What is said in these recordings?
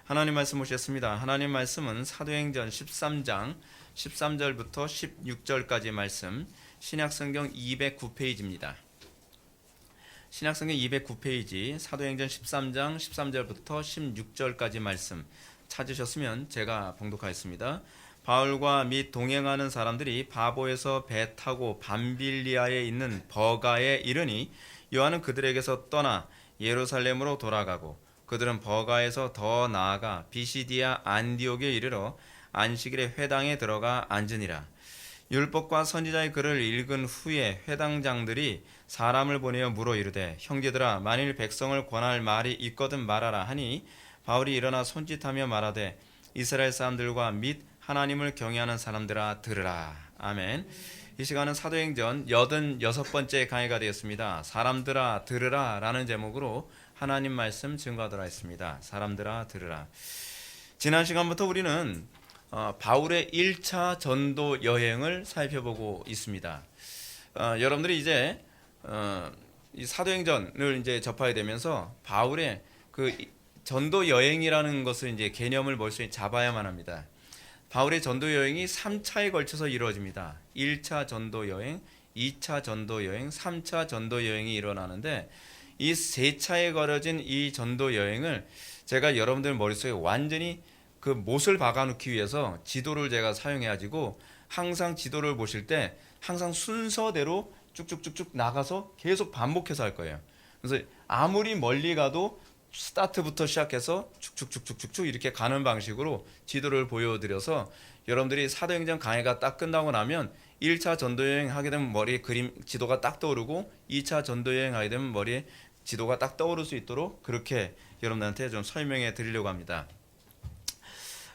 하나님 말씀 보셨습니다. 하나님 말씀은 사도행전 13장 13절부터 16절까지 말씀, 신약성경 209페이지입니다. 신약성경 209페이지 사도행전 13장 13절부터 16절까지 말씀 찾으셨으면 제가 봉독하겠습니다. 바울과 및 동행하는 사람들이 바보에서 배 타고 밤빌리아에 있는 버가에 이르니 요한은 그들에게서 떠나 예루살렘으로 돌아가고 그들은 버가에서 더 나아가 비시디아 안디옥에 이르러 안식일에 회당에 들어가 앉으니라. 율법과 선지자의 글을 읽은 후에 회당장들이 사람을 보내어 물어 이르되 형제들아 만일 백성을 권할 말이 있거든 말하라 하니 바울이 일어나 손짓하며 말하되 이스라엘 사람들과 및 하나님을 경외하는 사람들아 들으라. 아멘. 이 시간은 사도행전 86번째 강의가 되었습니다. 사람들아 들으라 라는 제목으로 하나님 말씀 증거하도록 하겠습니다. 사람들아 들으라. 지난 시간부터 우리는 바울의 1차 전도 여행을 살펴보고 있습니다. 여러분들이 이제 이 사도행전을 이제 접하게 되면서 바울의 그 전도 여행이라는 것을 이제 개념을 벌써 잡아야만 합니다. 바울의 전도 여행이 3차에 걸쳐서 이루어집니다. 1차 전도 여행, 2차 전도 여행, 3차 전도 여행이 일어나는데 이 세 차에 걸어진 이 전도 여행을 제가 여러분들 머릿속에 완전히 그 못을 박아놓기 위해서 지도를 제가 사용해가지고 항상 지도를 보실 때 항상 순서대로 쭉쭉쭉쭉 나가서 계속 반복해서 할 거예요. 그래서 아무리 멀리 가도 스타트부터 시작해서 쭉쭉쭉쭉쭉 이렇게 가는 방식으로 지도를 보여드려서 여러분들이 사도행전 강의가 딱 끝나고 나면 1차 전도여행 하게 되면 머리에 그림 지도가 딱 떠오르고 2차 전도여행 하게 되면 머리에 지도가 딱 떠오를 수 있도록 그렇게 여러분들한테 좀 설명해 드리려고 합니다.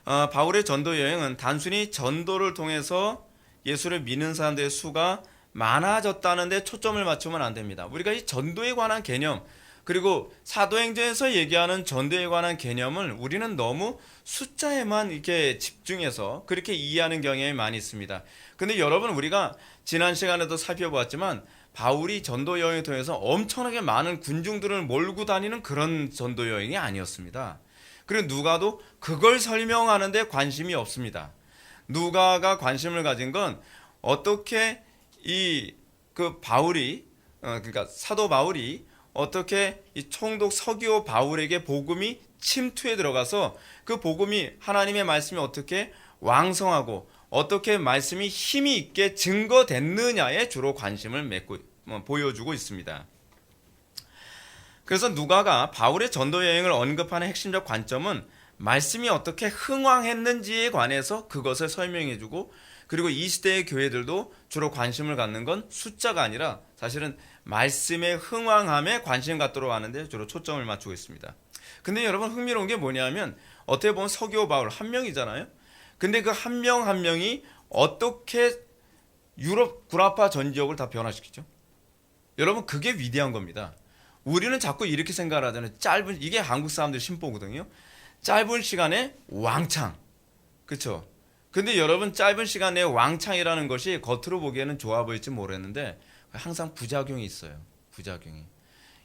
바울의 전도 여행은 단순히 전도를 통해서 예수를 믿는 사람들의 수가 많아졌다는 데 초점을 맞추면 안 됩니다. 우리가 이 전도에 관한 개념 그리고 사도행전에서 얘기하는 전도에 관한 개념을 우리는 너무 숫자에만 이렇게 집중해서 그렇게 이해하는 경향이 많이 있습니다. 근데 여러분 우리가 지난 시간에도 살펴보았지만 바울이 전도 여행을 통해서 엄청나게 많은 군중들을 몰고 다니는 그런 전도 여행이 아니었습니다. 그리고 누가도 그걸 설명하는데 관심이 없습니다. 누가가 관심을 가진 건 어떻게 바울이 그러니까 사도 바울이 어떻게 이 총독 서기오 바울에게 복음이 침투해 들어가서 그 복음이 하나님의 말씀이 어떻게 왕성하고 어떻게 말씀이 힘이 있게 증거됐느냐에 주로 관심을 보여주고 있습니다. 그래서 누가가 바울의 전도 여행을 언급하는 핵심적 관점은 말씀이 어떻게 흥왕했는지에 관해서 그것을 설명해주고 그리고 이 시대의 교회들도 주로 관심을 갖는 건 숫자가 아니라 사실은 말씀의 흥왕함에 관심 갖도록 하는데 주로 초점을 맞추고 있습니다. 근데 여러분 흥미로운 게 뭐냐면 어떻게 보면 서기오 바울 한 명이잖아요. 근데 그 한 명 한 명이 어떻게 유럽 구라파 전 지역을 다 변화시키죠? 여러분 그게 위대한 겁니다. 우리는 자꾸 이렇게 생각을 하잖아요. 이게 한국 사람들 심보거든요. 짧은 시간에 왕창. 그렇죠? 근데 여러분 짧은 시간에 왕창이라는 것이 겉으로 보기에는 좋아 보일지 모르겠는데 항상 부작용이 있어요. 부작용이.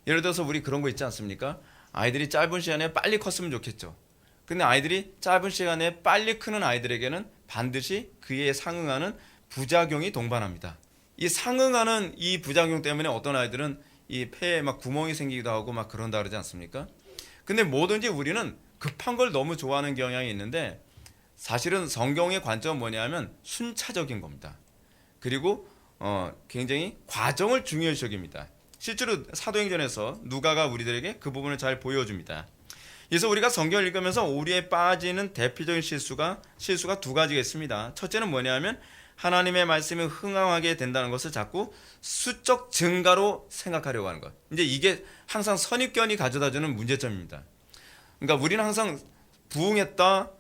예를 들어서 우리 그런 거 있지 않습니까? 아이들이 짧은 시간에 빨리 컸으면 좋겠죠. 근데 아이들이 짧은 시간에 빨리 크는 아이들에게는 반드시 그에 상응하는 부작용이 동반합니다. 이 상응하는 이 부작용 때문에 어떤 아이들은 이 폐에 막 구멍이 생기기도 하고 막 그런다 그러지 않습니까? 근데 뭐든지 우리는 급한 걸 너무 좋아하는 경향이 있는데 사실은 성경의 관점은 뭐냐면 순차적인 겁니다. 그리고 굉장히 과정을 중요시 여깁니다. 실제로 사도행전에서 누가가 우리들에게 그 부분을 잘 보여줍니다. 그래서 우리가 성경을 읽으면서 오류에 빠지는 대표적인 실수가 두 가지가 있습니다. 첫째는 뭐냐면 하나님의 말씀이 흥황하게 된다는 것을 자꾸 수적 증가로 생각하려고 하는 것. 이제 이게 항상 선입견이 가져다주는 문제점입니다. 그러니까 우리는 항상 부흥했다,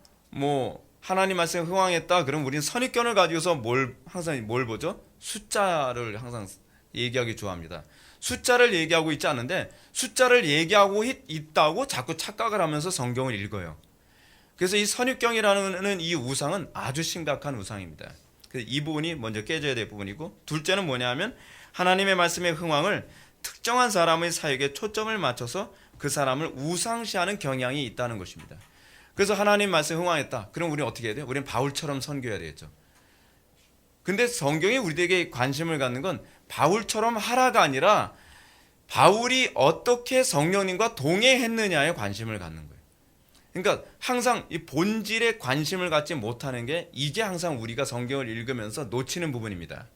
하나님 말씀이 흥황했다. 그럼 우리는 선입견을 가지고서 항상 뭘 보죠? 숫자를 항상 얘기하기 좋아합니다. 숫자를 얘기하고 있지 않은데 숫자를 얘기하고 있다고 자꾸 착각을 하면서 성경을 읽어요. 그래서 이 선입견이라는 이 우상은 아주 심각한 우상입니다. 그래서 이 부분이 먼저 깨져야 될 부분이고, 둘째는 뭐냐면 하나님의 말씀의 흥황을 특정한 사람의 사역에 초점을 맞춰서 그 사람을 우상시하는 경향이 있다는 것입니다. 그래서 하나님 말씀 흥황했다. 그럼 우리는 어떻게 해야 돼요? 우리는 바울처럼 선교해야 되겠죠. 근데 성경이 우리에게 관심을 갖는 건 바울처럼 하라가 아니라 바울이 어떻게 성령님과 동행했느냐에 관심을 갖는 거예요. 그러니까 항상 이 본질에 관심을 갖지 못하는 게 이게 항상 우리가 성경을 읽으면서 놓치는 부분입니다.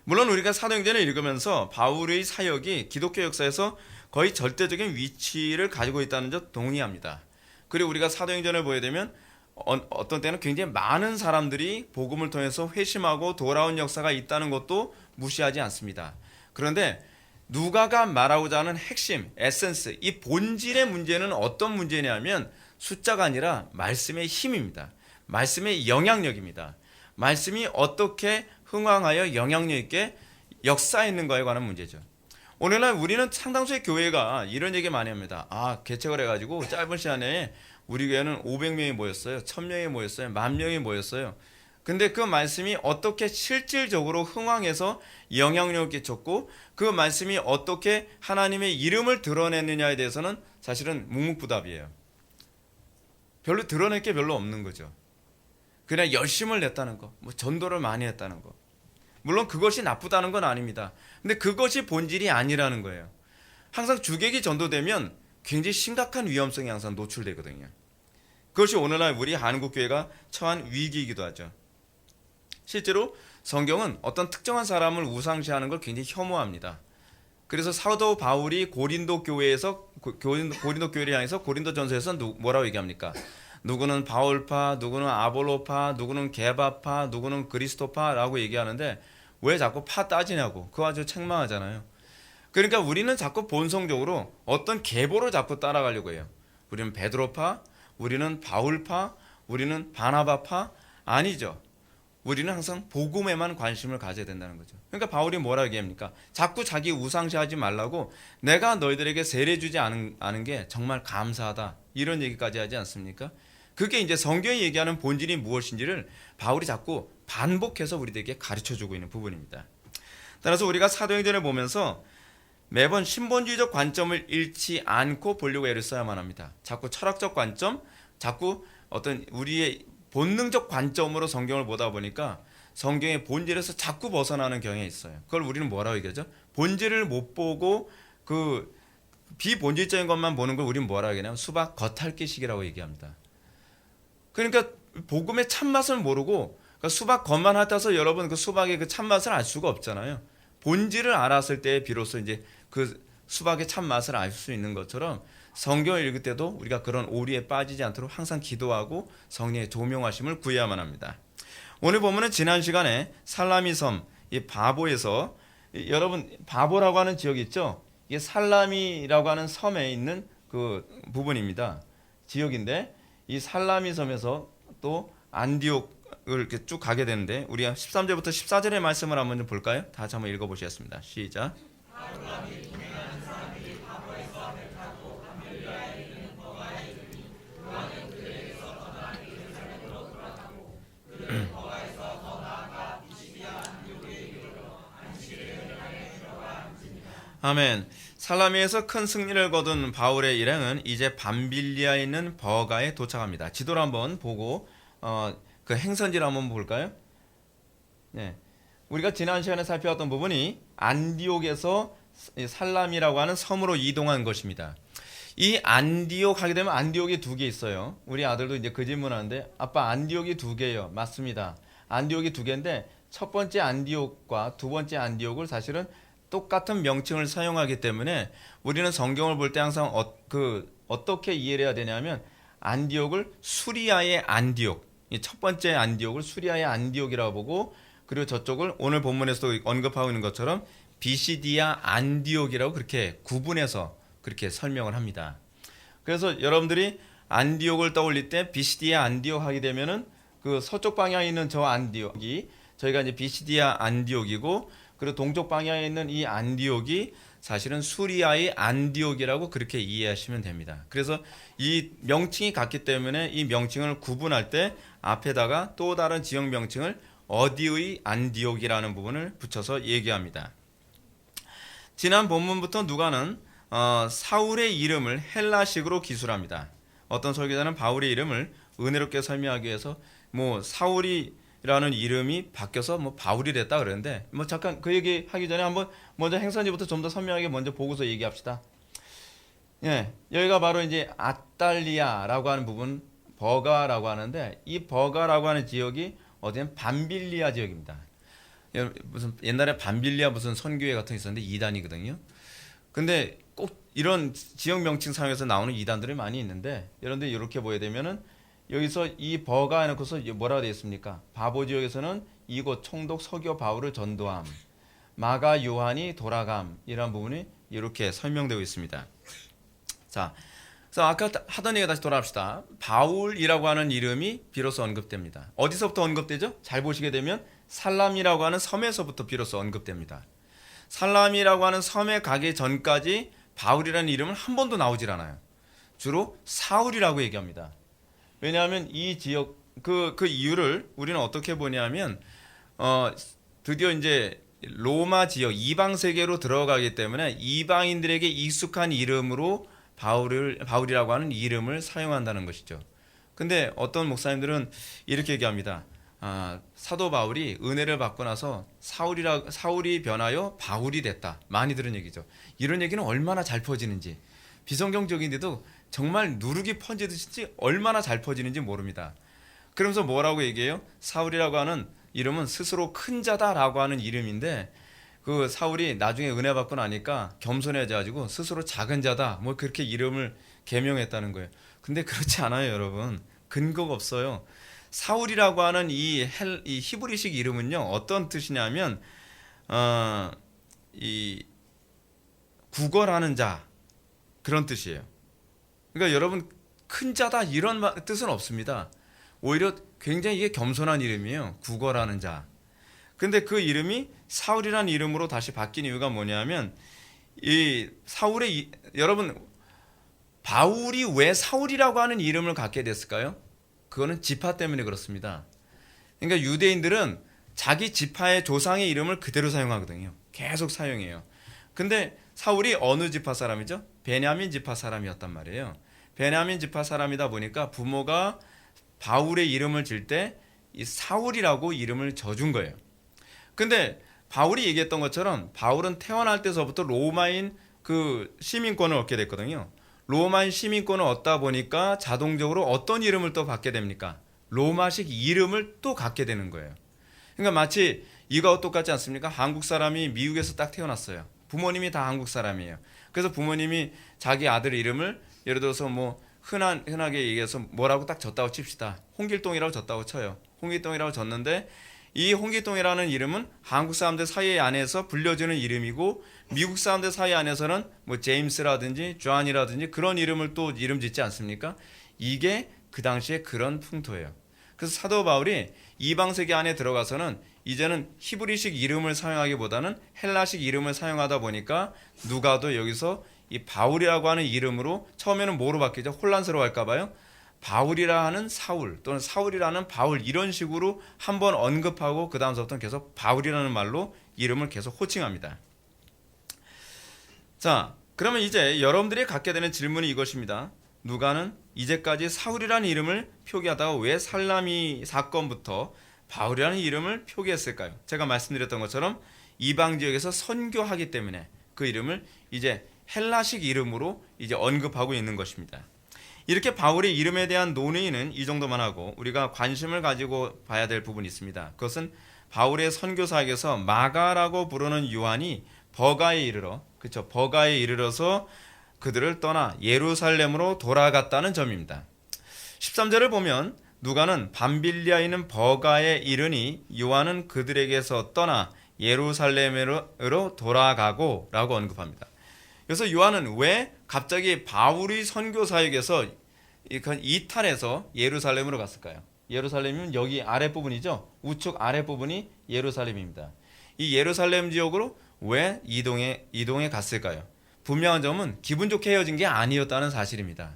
물론 우리가 사도행전을 읽으면서 바울의 사역이 기독교 역사에서 거의 절대적인 위치를 가지고 있다는 점 동의합니다. 그리고 우리가 사도행전을 보게 되면 어떤 때는 굉장히 많은 사람들이 복음을 통해서 회심하고 돌아온 역사가 있다는 것도 무시하지 않습니다. 그런데 누가가 말하고자 하는 핵심, 에센스, 이 본질의 문제는 어떤 문제냐면 숫자가 아니라 말씀의 힘입니다. 말씀의 영향력입니다. 말씀이 어떻게 흥황하여 영향력 있게 역사했는가에 관한 문제죠. 오늘날 우리는 상당수의 교회가 이런 얘기 많이 합니다. 개척을 해가지고 짧은 시간에 우리 교회는 500명이 모였어요. 1000명이 모였어요. 10,000명이 모였어요. 근데 그 말씀이 어떻게 실질적으로 흥황해서 영향력을 끼쳤고 그 말씀이 어떻게 하나님의 이름을 드러냈느냐에 대해서는 사실은 묵묵부답이에요. 별로 드러낼 게 별로 없는 거죠. 그냥 열심을 냈다는 거, 전도를 많이 했다는 거. 물론 그것이 나쁘다는 건 아닙니다. 근데 그것이 본질이 아니라는 거예요. 항상 주객이 전도되면 굉장히 심각한 위험성이 항상 노출되거든요. 그것이 오늘날 우리 한국교회가 처한 위기이기도 하죠. 실제로 성경은 어떤 특정한 사람을 우상시하는 걸 굉장히 혐오합니다. 그래서 사도 바울이 고린도 교회에서 고린도 교회를 향해서 고린도전서에서 뭐라고 얘기합니까? 누구는 바울파, 누구는 아볼로파, 누구는 게바파, 누구는 그리스도파라고 얘기하는데 왜 자꾸 파 따지냐고. 그거 아주 책망하잖아요. 그러니까 우리는 자꾸 본성적으로 어떤 계보를 자꾸 따라가려고 해요. 우리는 베드로파, 우리는 바울파, 우리는 바나바파 아니죠. 우리는 항상 복음에만 관심을 가져야 된다는 거죠. 그러니까 바울이 뭐라 얘기합니까? 자꾸 자기 우상시하지 말라고 내가 너희들에게 세례 주지 않은 게 정말 감사하다. 이런 얘기까지 하지 않습니까? 그게 이제 성경이 얘기하는 본질이 무엇인지를 바울이 자꾸 반복해서 우리들에게 가르쳐주고 있는 부분입니다. 따라서 우리가 사도행전을 보면서 매번 신본주의적 관점을 잃지 않고 보려고 애를 써야만 합니다. 자꾸 철학적 관점, 자꾸 어떤 우리의 본능적 관점으로 성경을 보다 보니까 성경의 본질에서 자꾸 벗어나는 경향이 있어요. 그걸 우리는 뭐라고 얘기하죠? 본질을 못 보고 그 비본질적인 것만 보는 걸 우리는 뭐라고 얘기하냐면 수박 겉핥기식이라고 얘기합니다. 그러니까 복음의 참맛을 모르고 수박 겉만 핥아서 여러분 그 수박의 그 참맛을 알 수가 없잖아요. 본질을 알았을 때 비로소 이제 그 수박의 참맛을 알 수 있는 것처럼 성경을 읽을 때도 우리가 그런 오리에 빠지지 않도록 항상 기도하고 성령의 조명하심을 구해야만 합니다. 오늘 보면은 지난 시간에 살라미 섬, 이 바보에서 여러분 바보라고 하는 지역이 있죠. 이게 살라미라고 하는 섬에 있는 그 부분입니다. 지역인데 이 살라미 섬에서 또 안디옥을 이렇게 쭉 가게 되는데 우리가 13절부터 14절의 말씀을 한번 좀 볼까요? 다 같이 한번 읽어보시겠습니다. 시작. 아멘. 살라미에서 큰 승리를 거둔 바울의 일행은 이제 밤빌리아에 있는 버가에 도착합니다. 지도를 한번 보고 그 행선지를 한번 볼까요? 네. 우리가 지난 시간에 살펴봤던 부분이 안디옥에서 살라미라고 하는 섬으로 이동한 것입니다. 이 안디옥 하게 되면 안디옥이 두 개 있어요. 우리 아들도 이제 그 질문하는데 아빠 안디옥이 두 개예요. 맞습니다. 안디옥이 두 개인데 첫 번째 안디옥과 두 번째 안디옥을 사실은 똑같은 명칭을 사용하기 때문에 우리는 성경을 볼 때 항상 어떻게 이해를 해야 되냐면 안디옥을 수리아의 안디옥, 첫 번째 안디옥을 수리아의 안디옥이라고 보고 그리고 저쪽을 오늘 본문에서도 언급하고 있는 것처럼 비시디아 안디옥이라고 그렇게 구분해서 그렇게 설명을 합니다. 그래서 여러분들이 안디옥을 떠올릴 때 비시디아 안디옥 하게 되면은 그 서쪽 방향에 있는 저 안디옥이 저희가 이제 비시디아 안디옥이고 그리고 동쪽 방향에 있는 이 안디옥이 사실은 수리아의 안디옥이라고 그렇게 이해하시면 됩니다. 그래서 이 명칭이 같기 때문에 이 명칭을 구분할 때 앞에다가 또 다른 지역 명칭을 어디의 안디옥이라는 부분을 붙여서 얘기합니다. 지난 본문부터 누가는 사울의 이름을 헬라식으로 기술합니다. 어떤 설교자는 바울의 이름을 은혜롭게 설명하기 위해서 뭐 사울이라는 이름이 바뀌어서 뭐 바울이 됐다 그러는데, 뭐 잠깐 그 얘기 하기 전에 한번 먼저 행선지부터 좀 더 선명하게 먼저 보고서 얘기합시다. 예, 여기가 바로 이제 아탈리아라고 하는 부분, 버가라고 하는데, 이 버가라고 하는 지역이 어디는 밤빌리아 지역입니다. 무슨 옛날에 밤빌리아 무슨 선교회 같은 게 있었는데 이단이거든요. 근데 꼭 이런 지역 명칭 사용해서 나오는 이단들이 많이 있는데, 여러분들 이렇게 보게 되면은 여기서 이 버가 해놓고서 뭐라고 되어 있습니까? 바보 지역에서는 이곳 총독 서기오 바울을 전도함, 마가 요한이 돌아감, 이런 부분이 이렇게 설명되고 있습니다. 자, 그래서 아까 하던 얘기 다시 돌아갑시다. 바울이라고 하는 이름이 비로소 언급됩니다. 어디서부터 언급되죠? 잘 보시게 되면 살람이라고 하는 섬에서부터 비로소 언급됩니다. 살람이라고 하는 섬에 가기 전까지 바울이라는 이름은 한 번도 나오질 않아요. 주로 사울이라고 얘기합니다. 왜냐하면 이 지역 그 이유를 우리는 어떻게 보냐면 드디어 이제 로마 지역 이방 세계로 들어가기 때문에 이방인들에게 익숙한 이름으로 바울이라고 하는 이름을 사용한다는 것이죠. 근데 어떤 목사님들은 이렇게 얘기합니다. 사도 바울이 은혜를 받고 나서 사울이 변하여 바울이 됐다. 많이 들은 얘기죠. 이런 얘기는 얼마나 잘 퍼지는지, 비성경적인데도 정말 누룩이 퍼지듯이 얼마나 잘 퍼지는지 모릅니다. 그러면서 뭐라고 얘기해요? 사울이라고 하는 이름은 스스로 큰 자다라고 하는 이름인데, 그 사울이 나중에 은혜 받고 나니까 겸손해져가지고 스스로 작은 자다, 뭐 그렇게 이름을 개명했다는 거예요. 근데 그렇지 않아요, 여러분. 근거가 없어요. 사울이라고 하는 이 히브리식 이름은요, 어떤 뜻이냐면 이 구걸하는 자, 그런 뜻이에요. 그러니까 여러분, 큰 자다 이런 뜻은 없습니다. 오히려 굉장히 이게 겸손한 이름이에요. 구걸하는 자. 근데 그 이름이 사울이라는 이름으로 다시 바뀐 이유가 뭐냐면, 이 사울의 여러분, 바울이 왜 사울이라고 하는 이름을 갖게 됐을까요? 그거는 지파 때문에 그렇습니다. 그러니까 유대인들은 자기 지파의 조상의 이름을 그대로 사용하거든요. 계속 사용해요. 근데 사울이 어느 지파 사람이죠? 베냐민 지파 사람이었단 말이에요. 베냐민 지파 사람이다 보니까 부모가 바울의 이름을 질 때 이 사울이라고 이름을 져준 거예요. 근데 바울이 얘기했던 것처럼 바울은 태어날 때서부터 로마인 그 시민권을 얻게 됐거든요. 로마인 시민권을 얻다 보니까 자동적으로 어떤 이름을 또 받게 됩니까? 로마식 이름을 또 갖게 되는 거예요. 그러니까 마치 이거와 똑같지 않습니까? 한국 사람이 미국에서 딱 태어났어요. 부모님이 다 한국 사람이에요. 그래서 부모님이 자기 아들 이름을 예를 들어서 뭐 흔하게 얘기해서 뭐라고 딱 졌다고 칩시다. 홍길동이라고 졌다고 쳐요. 홍길동이라고 졌는데, 이 홍길동이라는 이름은 한국 사람들 사이 안에서 불려지는 이름이고, 미국 사람들 사이 안에서는 뭐 제임스라든지 존이라든지 그런 이름을 또 이름 짓지 않습니까? 이게 그 당시에 그런 풍토예요. 그래서 사도 바울이 이방 세계 안에 들어가서는 이제는 히브리식 이름을 사용하기보다는 헬라식 이름을 사용하다 보니까 누가도 여기서 이 바울이라고 하는 이름으로 처음에는 뭐로 바뀌죠? 혼란스러워할까 봐요. 바울이라 하는 사울 또는 사울이라는 바울, 이런 식으로 한번 언급하고 그 다음서부터는 계속 바울이라는 말로 이름을 계속 호칭합니다. 자, 그러면 이제 여러분들이 갖게 되는 질문이 이것입니다. 누가는 이제까지 사울이라는 이름을 표기하다가 왜 살라미 사건부터 바울이라는 이름을 표기했을까요? 제가 말씀드렸던 것처럼 이방 지역에서 선교하기 때문에 그 이름을 이제 헬라식 이름으로 이제 언급하고 있는 것입니다. 이렇게 바울의 이름에 대한 논의는 이 정도만 하고, 우리가 관심을 가지고 봐야 될 부분이 있습니다. 그것은 바울의 선교사에게서 마가라고 부르는 요한이 버가에 이르러서 그들을 떠나 예루살렘으로 돌아갔다는 점입니다. 13절을 보면 누가는 밤빌리아에 있는 버가에 이르니 요한은 그들에게서 떠나 예루살렘으로 돌아가고 라고 언급합니다. 그래서 요한은 왜 갑자기 바울의 선교사에게서 이탈해서 예루살렘으로 갔을까요? 예루살렘은 여기 아랫부분이죠. 우측 아랫부분이 예루살렘입니다. 이 예루살렘 지역으로 왜 이동해 갔을까요? 분명한 점은 기분 좋게 헤어진 게 아니었다는 사실입니다.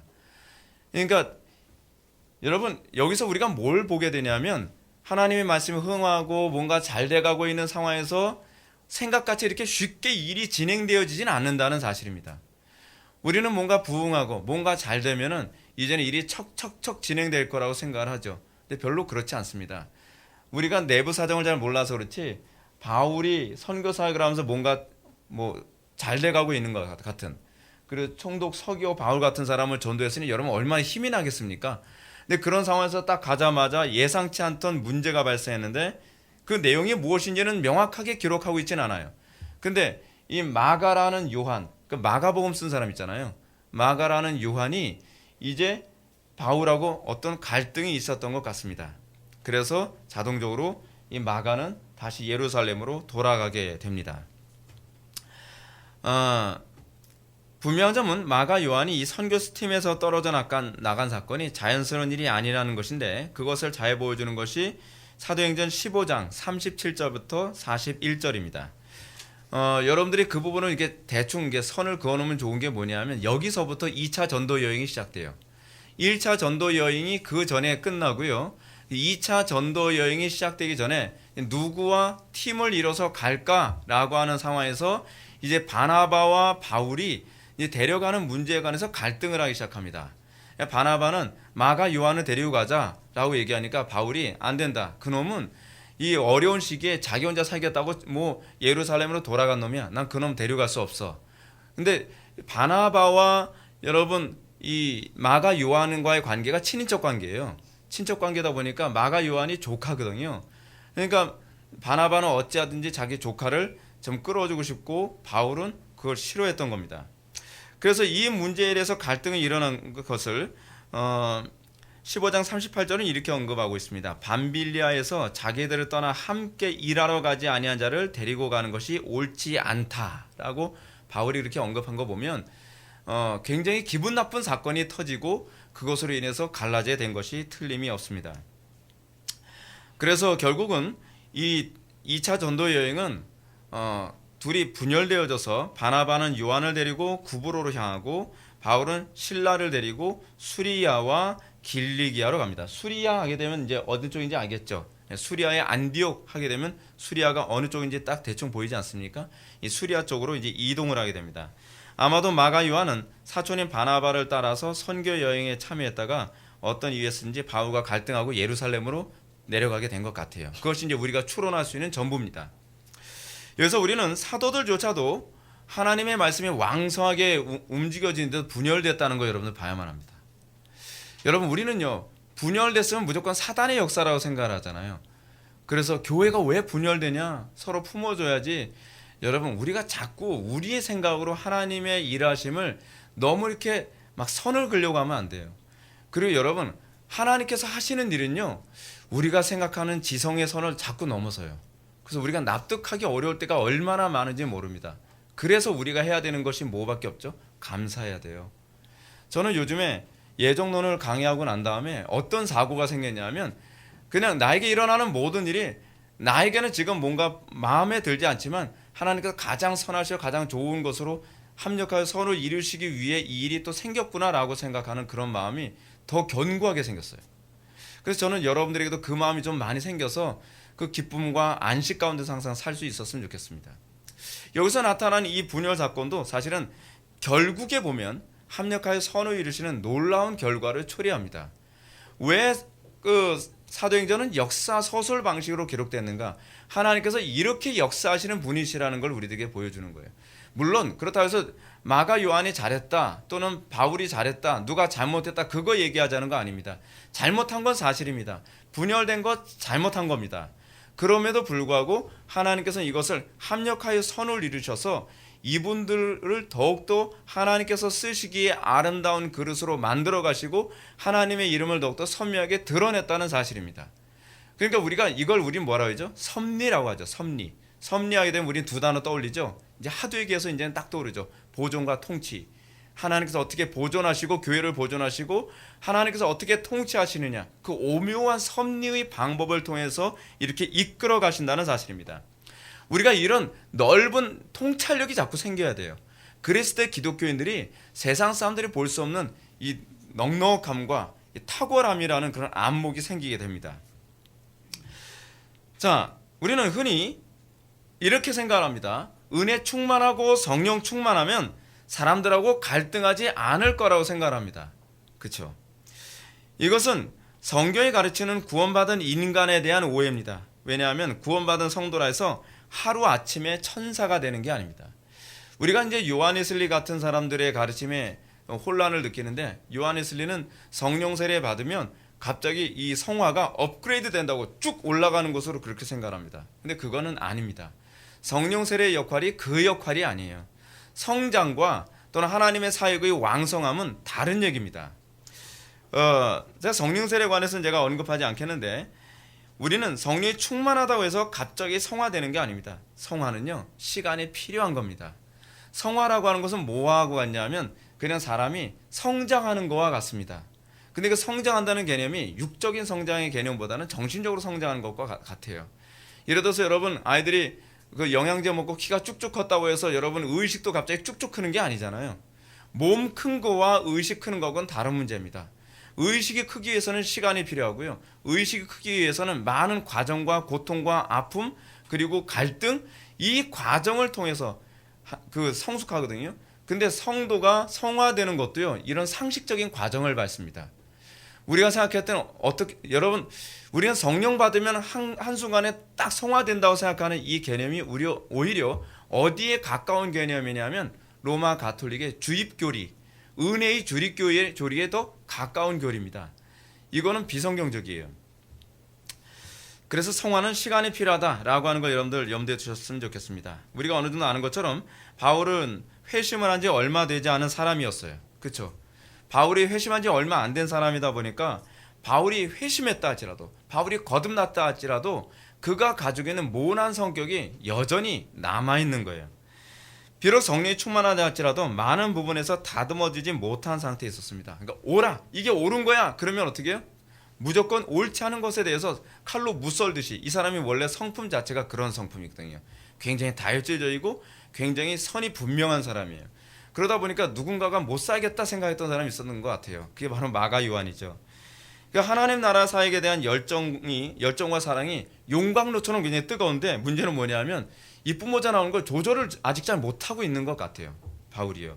그러니까 여러분, 여기서 우리가 뭘 보게 되냐면, 하나님의 말씀에 흥하고 뭔가 잘 돼가고 있는 상황에서 생각같이 이렇게 쉽게 일이 진행되어지진 않는다는 사실입니다. 우리는 뭔가 부흥하고 뭔가 잘 되면은 이제는 일이 척척척 진행될 거라고 생각을 하죠. 근데 별로 그렇지 않습니다. 우리가 내부 사정을 잘 몰라서 그렇지 바울이 선교 사역을 하면서 뭔가 뭐 잘 돼가고 있는 것 같은, 그리고 총독 서기오 바울 같은 사람을 전도했으니 여러분 얼마나 힘이 나겠습니까? 근데 그런 상황에서 딱 가자마자 예상치 않던 문제가 발생했는데 그 내용이 무엇인지는 명확하게 기록하고 있지는 않아요. 근데 이 마가라는 요한, 그 마가복음 쓴 사람 있잖아요. 마가라는 요한이 이제 바울하고 어떤 갈등이 있었던 것 같습니다. 그래서 자동적으로 이 마가는 다시 예루살렘으로 돌아가게 됩니다. 분명한 점은 마가 요한이 이 선교 스팀에서 떨어져 나간 사건이 자연스러운 일이 아니라는 것인데, 그것을 잘 보여주는 것이 사도행전 15장 37절부터 41절입니다. 여러분들이 그 부분을 이렇게 대충 이게 선을 그어놓으면 좋은 게 뭐냐면, 여기서부터 2차 전도 여행이 시작돼요. 1차 전도 여행이 그 전에 끝나고요. 2차 전도 여행이 시작되기 전에 누구와 팀을 이뤄서 갈까라고 하는 상황에서 이제 바나바와 바울이 이제 데려가는 문제에 관해서 갈등을 하기 시작합니다. 바나바는 마가 요한을 데리고 가자라고 얘기하니까 바울이 안 된다. 그놈은 이 어려운 시기에 자기 혼자 살겠다고 뭐 예루살렘으로 돌아간 놈이야. 난 그놈 데려갈 수 없어. 근데 바나바와 여러분 이 마가 요한과의 관계가 친인척 관계예요. 친척 관계다 보니까 마가 요한이 조카거든요. 그러니까 바나바는 어찌하든지 자기 조카를 좀 끌어주고 싶고 바울은 그걸 싫어했던 겁니다. 그래서 이 문제에 대해서 갈등이 일어난 것을 15장 38절은 이렇게 언급하고 있습니다. 밤빌리아에서 자기들을 떠나 함께 일하러 가지 아니한 자를 데리고 가는 것이 옳지 않다라고 바울이 이렇게 언급한 거 보면 굉장히 기분 나쁜 사건이 터지고 그것으로 인해서 갈라지게 된 것이 틀림이 없습니다. 그래서 결국은 이 2차 전도 여행은 둘이 분열되어져서 바나바는 요한을 데리고 구브로로 향하고 바울은 실라를 데리고 수리아와 길리기아로 갑니다. 수리아 하게 되면 이제 어느 쪽인지 알겠죠. 수리아의 안디옥 하게 되면 수리아가 어느 쪽인지 딱 대충 보이지 않습니까? 이 수리아 쪽으로 이제 이동을 하게 됩니다. 아마도 마가 요한은 사촌인 바나바를 따라서 선교 여행에 참여했다가 어떤 이유였는지 바울과 갈등하고 예루살렘으로 내려가게 된 것 같아요. 그것이 이제 우리가 추론할 수 있는 전부입니다. 여기서 우리는 사도들조차도 하나님의 말씀이 왕성하게 움직여지는 듯 분열됐다는 거 여러분들 봐야만 합니다. 여러분 우리는요 분열됐으면 무조건 사단의 역사라고 생각을 하잖아요. 그래서 교회가 왜 분열되냐, 서로 품어줘야지. 여러분 우리가 자꾸 우리의 생각으로 하나님의 일하심을 너무 이렇게 막 선을 그려고 하면 안 돼요. 그리고 여러분 하나님께서 하시는 일은요 우리가 생각하는 지성의 선을 자꾸 넘어서요. 그래서 우리가 납득하기 어려울 때가 얼마나 많은지 모릅니다. 그래서 우리가 해야 되는 것이 뭐밖에 없죠? 감사해야 돼요. 저는 요즘에 예정론을 강의하고 난 다음에 어떤 사고가 생겼냐면, 그냥 나에게 일어나는 모든 일이 나에게는 지금 뭔가 마음에 들지 않지만 하나님께서 가장 선하시고 가장 좋은 것으로 합력하여 선을 이루시기 위해 이 일이 또 생겼구나라고 생각하는 그런 마음이 더 견고하게 생겼어요. 그래서 저는 여러분들에게도 그 마음이 좀 많이 생겨서 그 기쁨과 안식 가운데서 항상 살 수 있었으면 좋겠습니다. 여기서 나타난 이 분열 사건도 사실은 결국에 보면 합력하여 선을 이루시는 놀라운 결과를 초래합니다. 왜 그 사도행전은 역사 서술 방식으로 기록됐는가? 하나님께서 이렇게 역사하시는 분이시라는 걸 우리들에게 보여주는 거예요. 물론 그렇다고 해서 마가 요한이 잘했다 또는 바울이 잘했다, 누가 잘못했다, 그거 얘기하자는 거 아닙니다. 잘못한 건 사실입니다. 분열된 것 잘못한 겁니다. 그럼에도 불구하고 하나님께서는 이것을 합력하여 선을 이루셔서 이분들을 더욱더 하나님께서 쓰시기에 아름다운 그릇으로 만들어 가시고 하나님의 이름을 더욱더 선명하게 드러냈다는 사실입니다. 그러니까 우리가 이걸 우린 뭐라고 하죠? 섭리라고 하죠. 섭리. 섭리하게 되면 우린 두 단어 떠올리죠. 이제 하도 얘기해서 이제는 딱 떠오르죠. 보존과 통치. 하나님께서 어떻게 보존하시고 교회를 보존하시고 하나님께서 어떻게 통치하시느냐, 그 오묘한 섭리의 방법을 통해서 이렇게 이끌어 가신다는 사실입니다. 우리가 이런 넓은 통찰력이 자꾸 생겨야 돼요. 그랬을 때 기독교인들이 세상 사람들이 볼 수 없는 이 넉넉함과 이 탁월함이라는 그런 안목이 생기게 됩니다. 자, 우리는 흔히 이렇게 생각합니다. 은혜 충만하고 성령 충만하면 사람들하고 갈등하지 않을 거라고 생각합니다. 그렇죠? 이것은 성경이 가르치는 구원받은 인간에 대한 오해입니다. 왜냐하면 구원받은 성도라 해서 하루아침에 천사가 되는 게 아닙니다. 우리가 이제 요한 웨슬리 같은 사람들의 가르침에 혼란을 느끼는데, 요한 웨슬리는 성령 세례 받으면 갑자기 이 성화가 업그레이드 된다고 쭉 올라가는 것으로 그렇게 생각합니다. 근데 그거는 아닙니다. 성령 세례의 역할이 그 역할이 아니에요. 성장과 또는 하나님의 사역의 왕성함은 다른 얘기입니다. 제가 성령 세례에 관해서는 제가 언급하지 않겠는데, 우리는 성령이 충만하다고 해서 갑자기 성화되는 게 아닙니다. 성화는요, 시간이 필요한 겁니다. 성화라고 하는 것은 뭐하고 같냐면 그냥 사람이 성장하는 거와 같습니다. 근데 그 성장한다는 개념이 육적인 성장의 개념보다는 정신적으로 성장하는 것과 같아요. 예를 들어서 여러분 아이들이 그 영양제 먹고 키가 쭉쭉 컸다고 해서 여러분 의식도 갑자기 쭉쭉 크는 게 아니잖아요. 몸 큰 거와 의식 크는 거건 다른 문제입니다. 의식이 크기 위해서는 시간이 필요하고요. 의식이 크기 위해서는 많은 과정과 고통과 아픔 그리고 갈등, 이 과정을 통해서 그 성숙하거든요. 근데 성도가 성화되는 것도요, 이런 상식적인 과정을 밟습니다. 우리가 생각했던 여러분, 우리가 성령 받으면 한순간에 딱 성화된다고 생각하는 이 개념이 오히려 어디에 가까운 개념이냐면 로마 가톨릭의 주입교리, 은혜의 주립교리에 더 가까운 교리입니다. 이거는 비성경적이에요. 그래서 성화는 시간이 필요하다라고 하는 걸 여러분들 염두에 두셨으면 좋겠습니다. 우리가 어느 정도 아는 것처럼 바울은 회심을 한 지 얼마 되지 않은 사람이었어요. 그렇죠? 바울이 회심한 지 얼마 안 된 사람이다 보니까 바울이 회심했다 할지라도, 바울이 거듭났다 할지라도 그가 가지고 있는 모난 성격이 여전히 남아있는 거예요. 비록 성령이 충만하다 할지라도 많은 부분에서 다듬어지지 못한 상태에 있었습니다. 그러니까 오라, 이게 옳은 거야 그러면 어떻게 해요? 무조건 옳지 않은 것에 대해서 칼로 무썰듯이, 이 사람이 원래 성품 자체가 그런 성품이거든요. 굉장히 다혈질적이고 굉장히 선이 분명한 사람이에요. 그러다 보니까 누군가가 못 살겠다 생각했던 사람이 있었는 것 같아요. 그게 바로 마가 요한이죠. 그러니까 하나님 나라 사역에 대한 열정과 사랑이 용광로처럼 굉장히 뜨거운데, 문제는 뭐냐면 이쁨모자 나오는 걸 조절을 아직 잘 못하고 있는 것 같아요, 바울이요.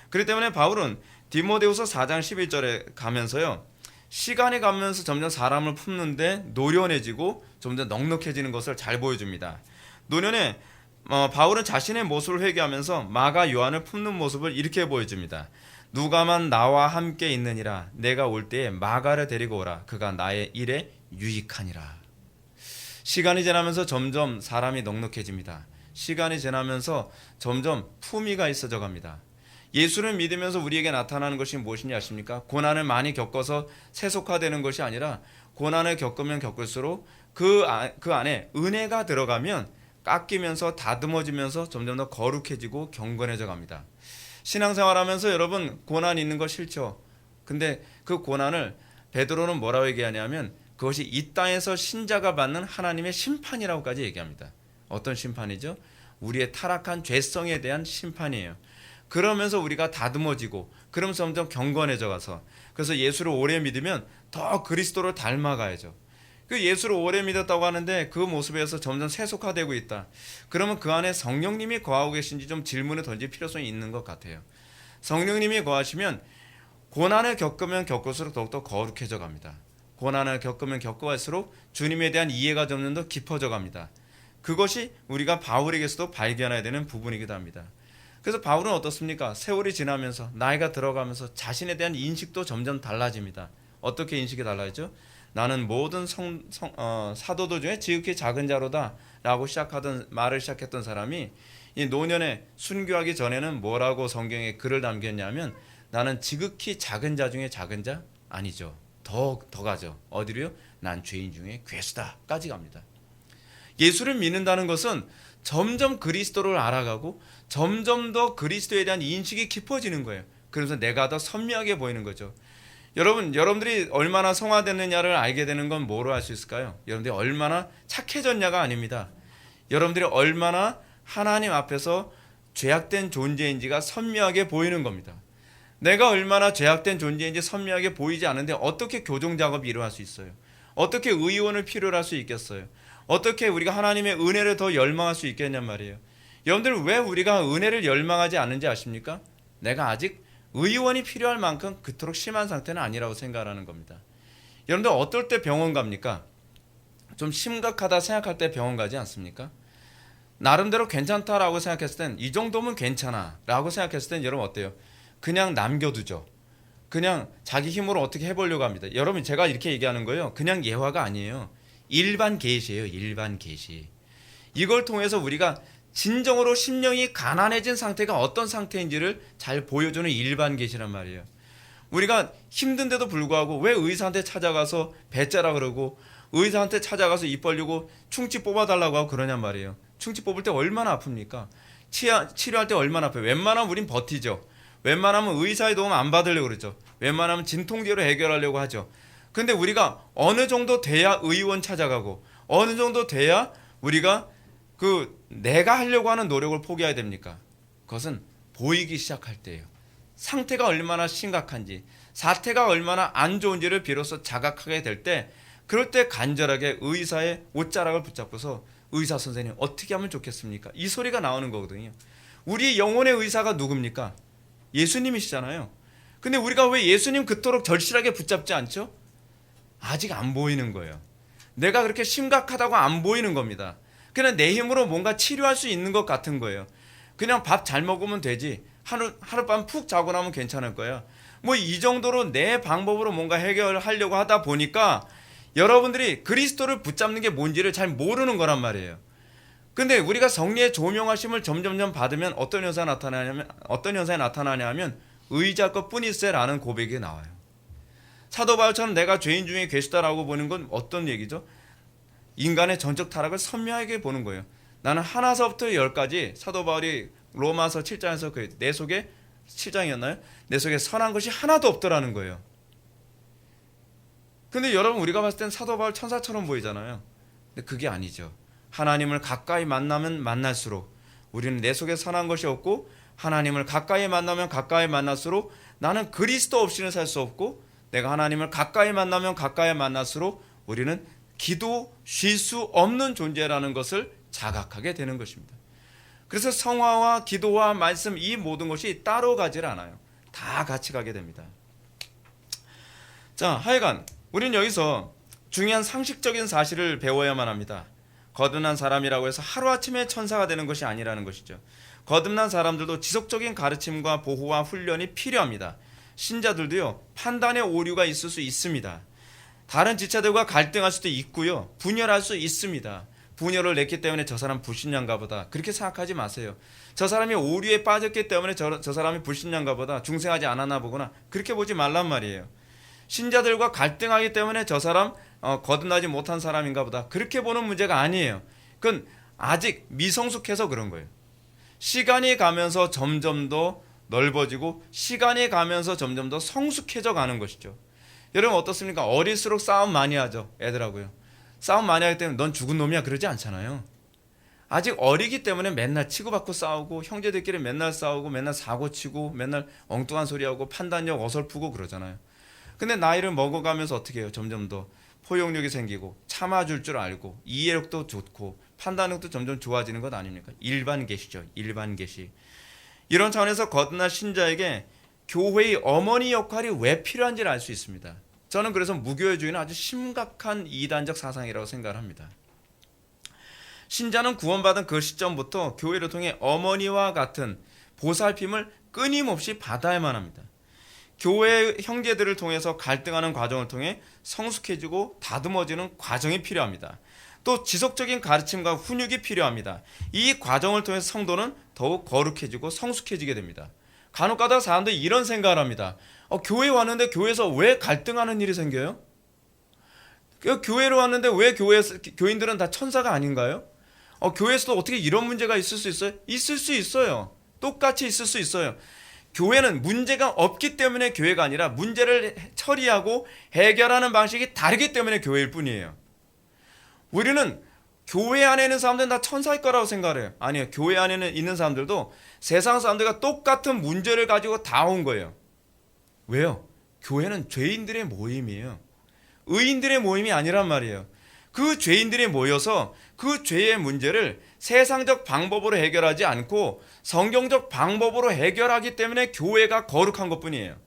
그렇기 때문에 바울은 디모데후서 4장 11절에 가면서요, 시간이 가면서 점점 사람을 품는데 노련해지고 점점 넉넉해지는 것을 잘 보여줍니다. 노련에 바울은 자신의 모습을 회개하면서 마가 요한을 품는 모습을 이렇게 보여줍니다. 누가만 나와 함께 있느니라. 내가 올 때에 마가를 데리고 오라. 그가 나의 일에 유익하니라. 시간이 지나면서 점점 사람이 넉넉해집니다. 시간이 지나면서 점점 품위가 있어져 갑니다. 예수를 믿으면서 우리에게 나타나는 것이 무엇인지 아십니까? 고난을 많이 겪어서 세속화되는 것이 아니라, 고난을 겪으면 겪을수록 그 안에 은혜가 들어가면 깎이면서 다듬어지면서 점점 더 거룩해지고 경건해져 갑니다. 신앙생활하면서 여러분 고난 있는 거 싫죠? 근데 그 고난을 베드로는 뭐라고 얘기하냐면 그것이 이 땅에서 신자가 받는 하나님의 심판이라고까지 얘기합니다. 어떤 심판이죠? 우리의 타락한 죄성에 대한 심판이에요. 그러면서 우리가 다듬어지고, 그러면서 점점 경건해져 가서, 그래서 예수를 오래 믿으면 더 그리스도를 닮아가야죠. 그 예수를 오래 믿었다고 하는데 그 모습에서 점점 세속화되고 있다. 그러면 그 안에 성령님이 거하고 계신지 좀 질문을 던질 필요성이 있는 것 같아요. 성령님이 거하시면 고난을 겪으면 겪을수록 더욱더 거룩해져 갑니다. 고난을 겪으면 겪어갈수록 주님에 대한 이해가 점점 더 깊어져 갑니다. 그것이 우리가 바울에게서도 발견해야 되는 부분이기도 합니다. 그래서 바울은 어떻습니까? 세월이 지나면서, 나이가 들어가면서 자신에 대한 인식도 점점 달라집니다. 어떻게 인식이 달라지죠? 나는 모든 사도들 중에 지극히 작은 자로다 라고 말을 시작했던 사람이 이 노년에 순교하기 전에는 뭐라고 성경에 글을 남겼냐면, 나는 지극히 작은 자 중에 작은 자? 아니죠. 더 가죠. 어디로요? 난 죄인 중에 괴수다 까지 갑니다. 예수를 믿는다는 것은 점점 그리스도를 알아가고 점점 더 그리스도에 대한 인식이 깊어지는 거예요. 그래서 내가 더 선명하게 보이는 거죠. 여러분들이 얼마나 성화됐느냐를 알게 되는 건 뭐로 알 수 있을까요? 여러분들이 얼마나 착해졌냐가 아닙니다. 여러분들이 얼마나 하나님 앞에서 죄악된 존재인지가 선명하게 보이는 겁니다. 내가 얼마나 죄악된 존재인지 선명하게 보이지 않는데 어떻게 교정 작업이 일어날 수 있어요? 어떻게 의원을 필요로 할 수 있겠어요? 어떻게 우리가 하나님의 은혜를 더 열망할 수 있겠냔 말이에요. 여러분들 왜 우리가 은혜를 열망하지 않는지 아십니까? 내가 아직 의원이 필요할 만큼 그토록 심한 상태는 아니라고 생각하는 겁니다. 여러분들 어떨 때 병원 갑니까? 좀 심각하다 생각할 때 병원 가지 않습니까? 나름대로 괜찮다라고 생각했을 땐 이 정도면 괜찮아 라고 생각했을 땐 여러분 어때요? 그냥 남겨두죠. 그냥 자기 힘으로 어떻게 해보려고 합니다. 여러분 제가 이렇게 얘기하는 거예요. 그냥 예화가 아니에요. 일반 계시예요. 일반 계시. 이걸 통해서 우리가 진정으로 심령이 가난해진 상태가 어떤 상태인지를 잘 보여주는 일반 계시란 말이에요. 우리가 힘든데도 불구하고 왜 의사한테 찾아가서 배째라 그러고 의사한테 찾아가서 입 벌리고 충치 뽑아달라고 하고 그러냔 말이에요. 충치 뽑을 때 얼마나 아픕니까? 치료할 때 얼마나 아파요. 웬만하면 우린 버티죠. 웬만하면 의사의 도움 안 받으려고 그러죠. 웬만하면 진통제로 해결하려고 하죠. 근데 우리가 어느 정도 돼야 의원 찾아가고 어느 정도 돼야 우리가 내가 하려고 하는 노력을 포기해야 됩니까? 그것은 보이기 시작할 때예요. 상태가 얼마나 심각한지, 사태가 얼마나 안 좋은지를 비로소 자각하게 될 때, 그럴 때 간절하게 의사의 옷자락을 붙잡고서 의사 선생님 어떻게 하면 좋겠습니까? 이 소리가 나오는 거거든요. 우리 영혼의 의사가 누굽니까? 예수님이시잖아요. 근데 우리가 왜 예수님 그토록 절실하게 붙잡지 않죠? 아직 안 보이는 거예요. 내가 그렇게 심각하다고 안 보이는 겁니다. 그냥 내 힘으로 뭔가 치료할 수 있는 것 같은 거예요. 그냥 밥 잘 먹으면 되지. 하룻밤 푹 자고 나면 괜찮을 거야. 뭐 이 정도로 내 방법으로 뭔가 해결하려고 하다 보니까 여러분들이 그리스도를 붙잡는 게 뭔지를 잘 모르는 거란 말이에요. 근데 우리가 성령의 조명하심을 점점점 받으면 어떤 현상이 나타나냐면 의지할 것뿐일세라는 고백이 나와요. 사도 바울처럼 내가 죄인 중에 계시다라고 보는 건 어떤 얘기죠? 인간의 전적 타락을 선명하게 보는 거예요. 나는 하나서부터 열까지 사도 바울이 로마서 7장에서 내 속에 7장이었나요? 내 속에 선한 것이 하나도 없더라는 거예요. 근데 여러분 우리가 봤을 땐 사도 바울 천사처럼 보이잖아요. 근데 그게 아니죠. 하나님을 가까이 만나면 만날수록 우리는 내 속에 선한 것이 없고 하나님을 가까이 만나면 가까이 만날수록 나는 그리스도 없이는 살 수 없고 내가 하나님을 가까이 만나면 가까이 만날수록 우리는 기도 쉴 수 없는 존재라는 것을 자각하게 되는 것입니다. 그래서 성화와 기도와 말씀 이 모든 것이 따로 가질 않아요. 다 같이 가게 됩니다. 자, 하여간 우리는 여기서 중요한 상식적인 사실을 배워야만 합니다. 거듭난 사람이라고 해서 하루아침에 천사가 되는 것이 아니라는 것이죠. 거듭난 사람들도 지속적인 가르침과 보호와 훈련이 필요합니다. 신자들도요, 판단의 오류가 있을 수 있습니다. 다른 지체들과 갈등할 수도 있고요, 분열할 수 있습니다. 분열을 냈기 때문에 저 사람 불신자인가 보다 그렇게 생각하지 마세요. 저 사람이 오류에 빠졌기 때문에 저 사람이 불신자인가 보다 중생하지 않았나 보구나 그렇게 보지 말란 말이에요. 신자들과 갈등하기 때문에 저 사람 거듭나지 못한 사람인가 보다 그렇게 보는 문제가 아니에요. 그건 아직 미성숙해서 그런 거예요. 시간이 가면서 점점 더 넓어지고 시간이 가면서 점점 더 성숙해져 가는 것이죠. 여러분 어떻습니까? 어릴수록 싸움 많이 하죠. 애들하고요. 싸움 많이 하기 때문에 넌 죽은 놈이야 그러지 않잖아요. 아직 어리기 때문에 맨날 치고받고 싸우고 형제들끼리 맨날 싸우고 맨날 사고치고 맨날 엉뚱한 소리하고 판단력 어설프고 그러잖아요. 근데 나이를 먹어가면서 어떻게 해요? 점점 더 포용력이 생기고 참아줄 줄 알고 이해력도 좋고 판단력도 점점 좋아지는 것 아닙니까? 일반 계시죠. 일반 계시. 이런 차원에서 거듭난 신자에게 교회의 어머니 역할이 왜 필요한지를 알 수 있습니다. 저는 그래서 무교회주의는 아주 심각한 이단적 사상이라고 생각을 합니다. 신자는 구원받은 그 시점부터 교회를 통해 어머니와 같은 보살핌을 끊임없이 받아야만 합니다. 교회 형제들을 통해서 갈등하는 과정을 통해 성숙해지고 다듬어지는 과정이 필요합니다. 또 지속적인 가르침과 훈육이 필요합니다. 이 과정을 통해서 성도는 더욱 거룩해지고 성숙해지게 됩니다. 간혹가다 사람들이 이런 생각을 합니다. 교회에 왔는데 교회에서 왜 갈등하는 일이 생겨요? 교회로 왔는데 왜 교인들은 다 천사가 아닌가요? 교회에서도 어떻게 이런 문제가 있을 수 있어요? 있을 수 있어요. 똑같이 있을 수 있어요. 교회는 문제가 없기 때문에 교회가 아니라 문제를 처리하고 해결하는 방식이 다르기 때문에 교회일 뿐이에요. 우리는 교회 안에 있는 사람들은 다 천사일 거라고 생각을 해요. 아니요. 교회 안에 있는 사람들도 세상 사람들과 똑같은 문제를 가지고 다 온 거예요. 왜요? 교회는 죄인들의 모임이에요. 의인들의 모임이 아니란 말이에요. 그 죄인들이 모여서 그 죄의 문제를 세상적 방법으로 해결하지 않고 성경적 방법으로 해결하기 때문에 교회가 거룩한 것뿐이에요.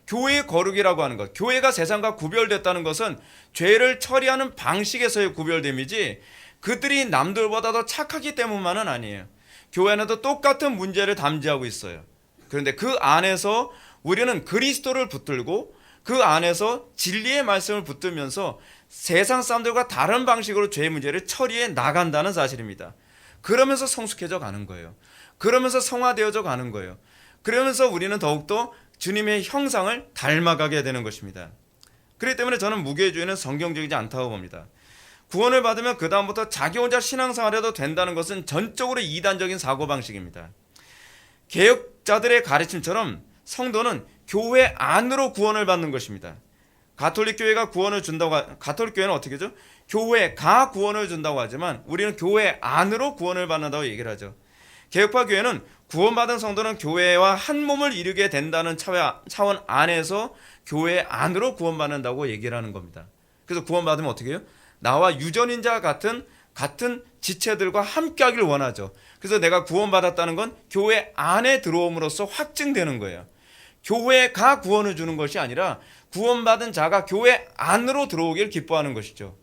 교회의 거룩이라고 하는 것, 교회가 세상과 구별됐다는 것은 죄를 처리하는 방식에서의 구별됨이지 그들이 남들보다 더 착하기 때문만은 아니에요. 교회 안에도 똑같은 문제를 담지하고 있어요. 그런데 그 안에서 우리는 그리스도를 붙들고 그 안에서 진리의 말씀을 붙들면서 세상 사람들과 다른 방식으로 죄의 문제를 처리해 나간다는 사실입니다. 그러면서 성숙해져 가는 거예요. 그러면서 성화되어져 가는 거예요. 그러면서 우리는 더욱더 주님의 형상을 닮아가게 되는 것입니다. 그렇기 때문에 저는 무교회주의는 성경적이지 않다고 봅니다. 구원을 받으면 그 다음부터 자기 혼자 신앙생활 해도 된다는 것은 전적으로 이단적인 사고방식입니다. 개혁자들의 가르침처럼 성도는 교회 안으로 구원을 받는 것입니다. 가톨릭 교회가 구원을 준다고, 가톨릭 교회는 어떻게 하죠? 교회가 구원을 준다고 하지만 우리는 교회 안으로 구원을 받는다고 얘기를 하죠. 개혁파 교회는 구원받은 성도는 교회와 한 몸을 이루게 된다는 차원 안에서 교회 안으로 구원받는다고 얘기를 하는 겁니다. 그래서 구원받으면 어떻게 해요? 나와 유전인자 같은 지체들과 함께하기를 원하죠. 그래서 내가 구원받았다는 건 교회 안에 들어옴으로써 확증되는 거예요. 교회가 구원을 주는 것이 아니라 구원받은 자가 교회 안으로 들어오길 기뻐하는 것이죠.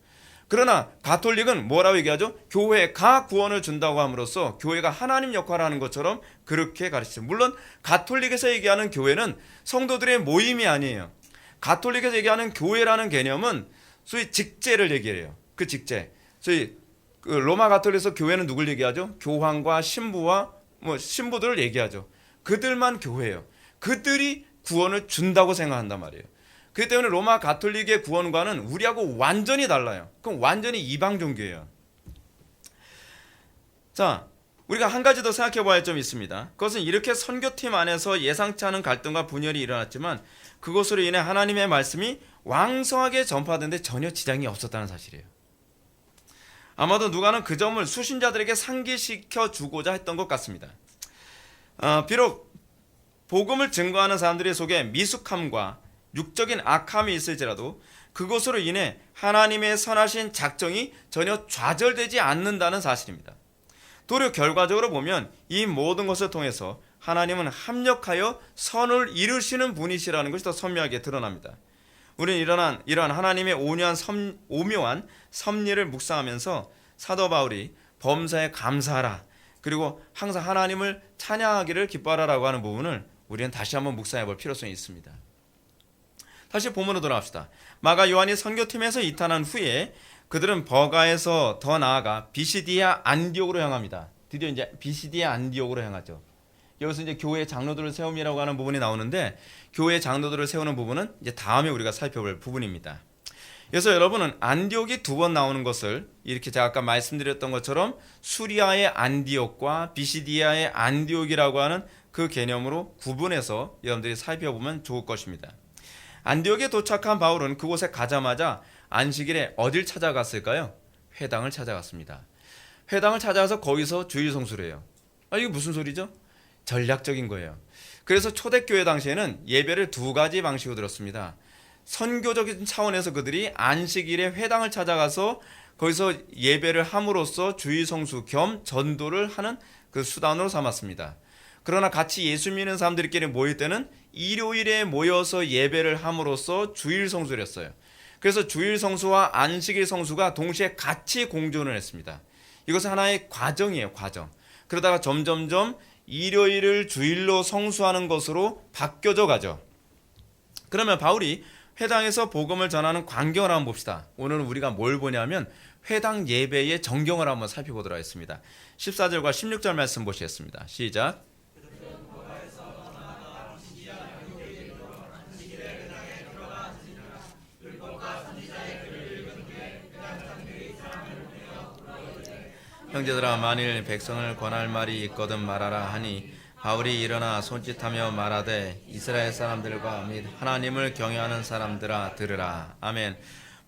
그러나 가톨릭은 뭐라고 얘기하죠? 교회가 구원을 준다고 함으로써 교회가 하나님 역할을 하는 것처럼 그렇게 가르치죠. 물론 가톨릭에서 얘기하는 교회는 성도들의 모임이 아니에요. 가톨릭에서 얘기하는 교회라는 개념은 소위 직제를 얘기해요. 그 직제. 소위 로마 가톨릭에서 교회는 누굴 얘기하죠? 교황과 신부와 신부들을 얘기하죠. 그들만 교회예요. 그들이 구원을 준다고 생각한단 말이에요. 그렇기 때문에 로마 가톨릭의 구원과는 우리하고 완전히 달라요. 그럼 완전히 이방 종교예요. 자, 우리가 한 가지 더 생각해 봐야 할 점이 있습니다. 그것은 이렇게 선교팀 안에서 예상치 않은 갈등과 분열이 일어났지만 그것으로 인해 하나님의 말씀이 왕성하게 전파되는데 전혀 지장이 없었다는 사실이에요. 아마도 누가는 그 점을 수신자들에게 상기시켜 주고자 했던 것 같습니다. 비록 복음을 증거하는 사람들의 속에 미숙함과 육적인 악함이 있을지라도 그것으로 인해 하나님의 선하신 작정이 전혀 좌절되지 않는다는 사실입니다. 도리어 결과적으로 보면 이 모든 것을 통해서 하나님은 합력하여 선을 이루시는 분이시라는 것이 더 선명하게 드러납니다. 우리는 이러한 하나님의 오묘한 섭리를 묵상하면서 사도 바울이 범사에 감사하라, 그리고 항상 하나님을 찬양하기를 기뻐하라라고 하는 부분을 우리는 다시 한번 묵상해 볼 필요성이 있습니다. 다시 본문으로 돌아갑시다. 마가 요한이 선교팀에서 이탈한 후에 그들은 버가에서 더 나아가 비시디아 안디옥으로 향합니다. 드디어 이제 비시디아 안디옥으로 향하죠. 여기서 이제 교회 장로들을 세움이라고 하는 부분이 나오는데 교회 장로들을 세우는 부분은 이제 다음에 우리가 살펴볼 부분입니다. 그래서 여러분은 안디옥이 두 번 나오는 것을 이렇게 제가 아까 말씀드렸던 것처럼 수리아의 안디옥과 비시디아의 안디옥이라고 하는 그 개념으로 구분해서 여러분들이 살펴보면 좋을 것입니다. 안디옥에 도착한 바울은 그곳에 가자마자 안식일에 어딜 찾아갔을까요? 회당을 찾아갔습니다. 회당을 찾아가서 거기서 주일 성수를 해요. 이게 무슨 소리죠? 전략적인 거예요. 그래서 초대교회 당시에는 예배를 두 가지 방식으로 들었습니다. 선교적인 차원에서 그들이 안식일에 회당을 찾아가서 거기서 예배를 함으로써 주일 성수 겸 전도를 하는 그 수단으로 삼았습니다. 그러나 같이 예수 믿는 사람들끼리 모일 때는 일요일에 모여서 예배를 함으로써 주일 성수를 했어요. 그래서 주일 성수와 안식일 성수가 동시에 같이 공존을 했습니다. 이것은 하나의 과정이에요, 과정. 그러다가 점점점 일요일을 주일로 성수하는 것으로 바뀌어져 가죠. 그러면 바울이 회당에서 복음을 전하는 광경을 한번 봅시다. 오늘은 우리가 뭘 보냐면 회당 예배의 정경을 한번 살펴보도록 하겠습니다. 14절과 16절 말씀 보시겠습니다. 시작. 형제들아, 만일 백성을 권할 말이 있거든 말하라 하니 바울이 일어나 손짓하며 말하되 이스라엘 사람들과 및 하나님을 경외하는 사람들아 들으라. 아멘.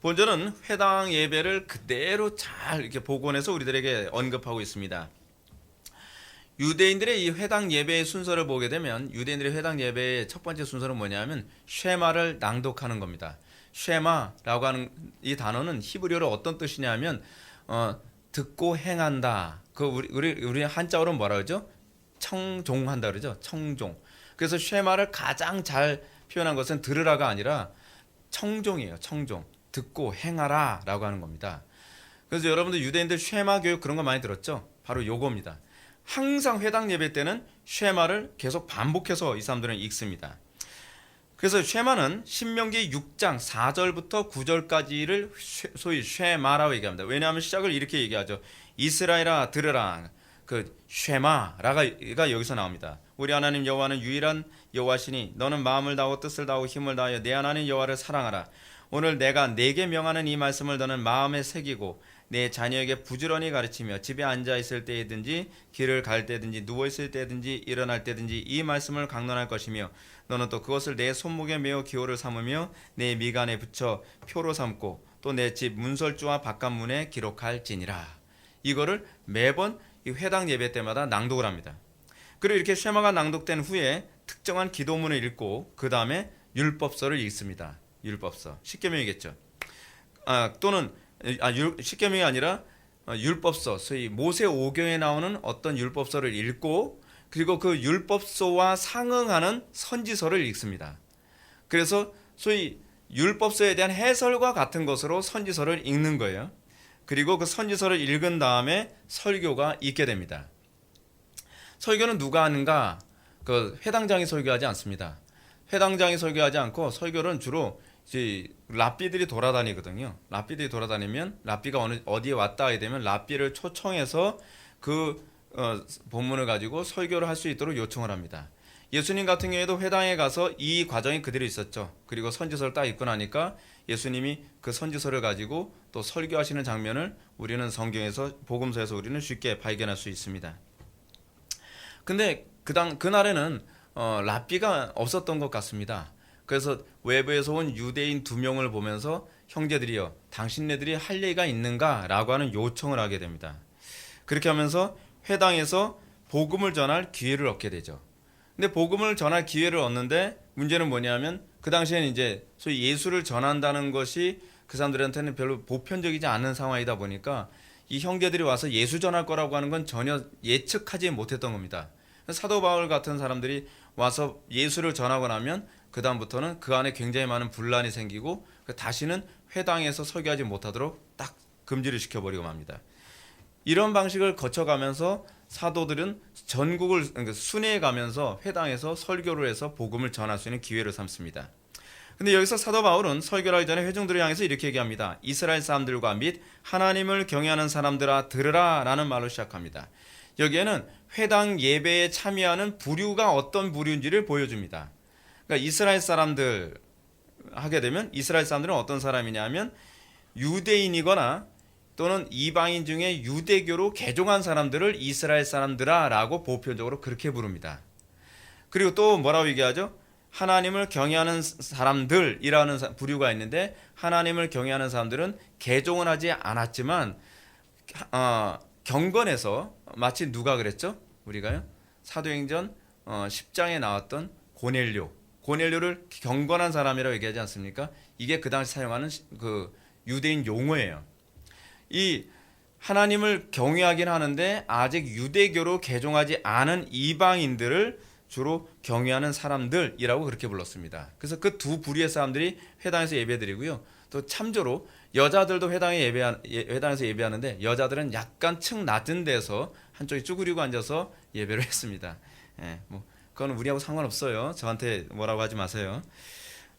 본절은 회당 예배를 그대로 잘 이렇게 복원해서 우리들에게 언급하고 있습니다. 유대인들의 이 회당 예배의 순서를 보게 되면 유대인들의 회당 예배의 첫 번째 순서는 뭐냐면 쉐마를 낭독하는 겁니다. 쉐마라고 하는 이 단어는 히브리어로 어떤 뜻이냐면 듣고 행한다. 그 우리 한자어로 뭐라 그러죠? 청종한다 그러죠. 청종. 그래서 쉐마를 가장 잘 표현한 것은 들으라가 아니라 청종이에요. 청종. 듣고 행하라 라고 하는 겁니다. 그래서 여러분들 유대인들 쉐마 교육 그런 거 많이 들었죠? 바로 요겁니다. 항상 회당 예배 때는 쉐마를 계속 반복해서 이 사람들은 읽습니다. 그래서 쉐마는 신명기 6장 4절부터 9절까지를 소위 쉐마라고 얘기합니다. 왜냐하면 시작을 이렇게 얘기하죠. 이스라엘아 들으라. 그 쉐마라가 여기서 나옵니다. 우리 하나님 여호와는 유일한 여호와시니 너는 마음을 다하고 뜻을 다하고 힘을 다하여 내 하나님 여호와를 사랑하라. 오늘 내가 네게 명하는 이 말씀을 너는 마음에 새기고 내 자녀에게 부지런히 가르치며 집에 앉아 있을 때든지 길을 갈 때든지 누워 있을 때든지 일어날 때든지 이 말씀을 강론할 것이며 너는 또 그것을 내 손목에 메어 기호를 삼으며 내 미간에 붙여 표로 삼고 또 내 집 문설주와 바깥문에 기록할지니라. 이거를 매번 이 회당 예배 때마다 낭독을 합니다. 그리고 이렇게 쉐마가 낭독된 후에 특정한 기도문을 읽고 그 다음에 율법서를 읽습니다. 율법서, 십계명이겠죠. 또는 십계명이 아니라 율법서, 소위 모세 오경에 나오는 어떤 율법서를 읽고 그리고 그 율법서와 상응하는 선지서를 읽습니다. 그래서 소위 율법서에 대한 해설과 같은 것으로 선지서를 읽는 거예요. 그리고 그 선지서를 읽은 다음에 설교가 있게 됩니다. 설교는 누가 하는가? 그 회당장이 설교하지 않습니다. 회당장이 설교하지 않고 설교는 주로 이제 랍비들이 돌아다니거든요. 랍비들이 돌아다니면 랍비가 어디에 왔다 하게 되면 랍비를 초청해서 그 본문을 가지고 설교를 할 수 있도록 요청을 합니다. 예수님 같은 경우에도 회당에 가서 이 과정이 그대로 있었죠. 그리고 선지서를 딱 읽고 나니까 예수님이 그 선지서를 가지고 또 설교하시는 장면을 우리는 성경에서 복음서에서 우리는 쉽게 발견할 수 있습니다. 근데 그날에는 랍비가 없었던 것 같습니다. 그래서 외부에서 온 유대인 2명을 보면서 형제들이여 당신네들이 할 얘기가 있는가? 라고 하는 요청을 하게 됩니다. 그렇게 하면서 회당에서 복음을 전할 기회를 얻게 되죠. 근데 복음을 전할 기회를 얻는데 문제는 뭐냐면 그 당시에는 이제 소위 예수를 전한다는 것이 그 사람들한테는 별로 보편적이지 않은 상황이다 보니까 이 형제들이 와서 예수 전할 거라고 하는 건 전혀 예측하지 못했던 겁니다. 사도 바울 같은 사람들이 와서 예수를 전하고 나면 그 다음부터는 그 안에 굉장히 많은 분란이 생기고 다시는 회당에서 설교하지 못하도록 딱 금지를 시켜버리고 맙니다. 이런 방식을 거쳐가면서 사도들은 전국을 순회해 가면서 회당에서 설교를 해서 복음을 전할 수 있는 기회를 삼습니다. 근데 여기서 사도 바울은 설교를 하기 전에 회중들을 향해서 이렇게 얘기합니다. 이스라엘 사람들과 및 하나님을 경외하는 사람들아 들으라 라는 말로 시작합니다. 여기에는 회당 예배에 참여하는 부류가 어떤 부류인지를 보여줍니다. 그러니까 이스라엘 사람들 하게 되면 이스라엘 사람들은 어떤 사람이냐면 유대인이거나 또는 이방인 중에 유대교로 개종한 사람들을 이스라엘 사람들아 라고 보편적으로 그렇게 부릅니다. 그리고 또 뭐라고 얘기하죠? 하나님을 경외하는 사람들이라는 부류가 있는데 하나님을 경외하는 사람들은 개종은 하지 않았지만 경건해서 마치 누가 그랬죠? 우리가요? 사도행전 10장에 나왔던 고넬료를 경건한 사람이라고 얘기하지 않습니까? 이게 그 당시 사용하는 그 유대인 용어예요. 이 하나님을 경외하긴 하는데 아직 유대교로 개종하지 않은 이방인들을 주로 경외하는 사람들이라고 그렇게 불렀습니다. 그래서 그 두 부류의 사람들이 회당에서 예배드리고요. 또 참조로 여자들도 회당에서 예배하는데 여자들은 약간 층 낮은 데서 한쪽에 쭈그리고 앉아서 예배를 했습니다. 그건 우리하고 상관없어요. 저한테 뭐라고 하지 마세요.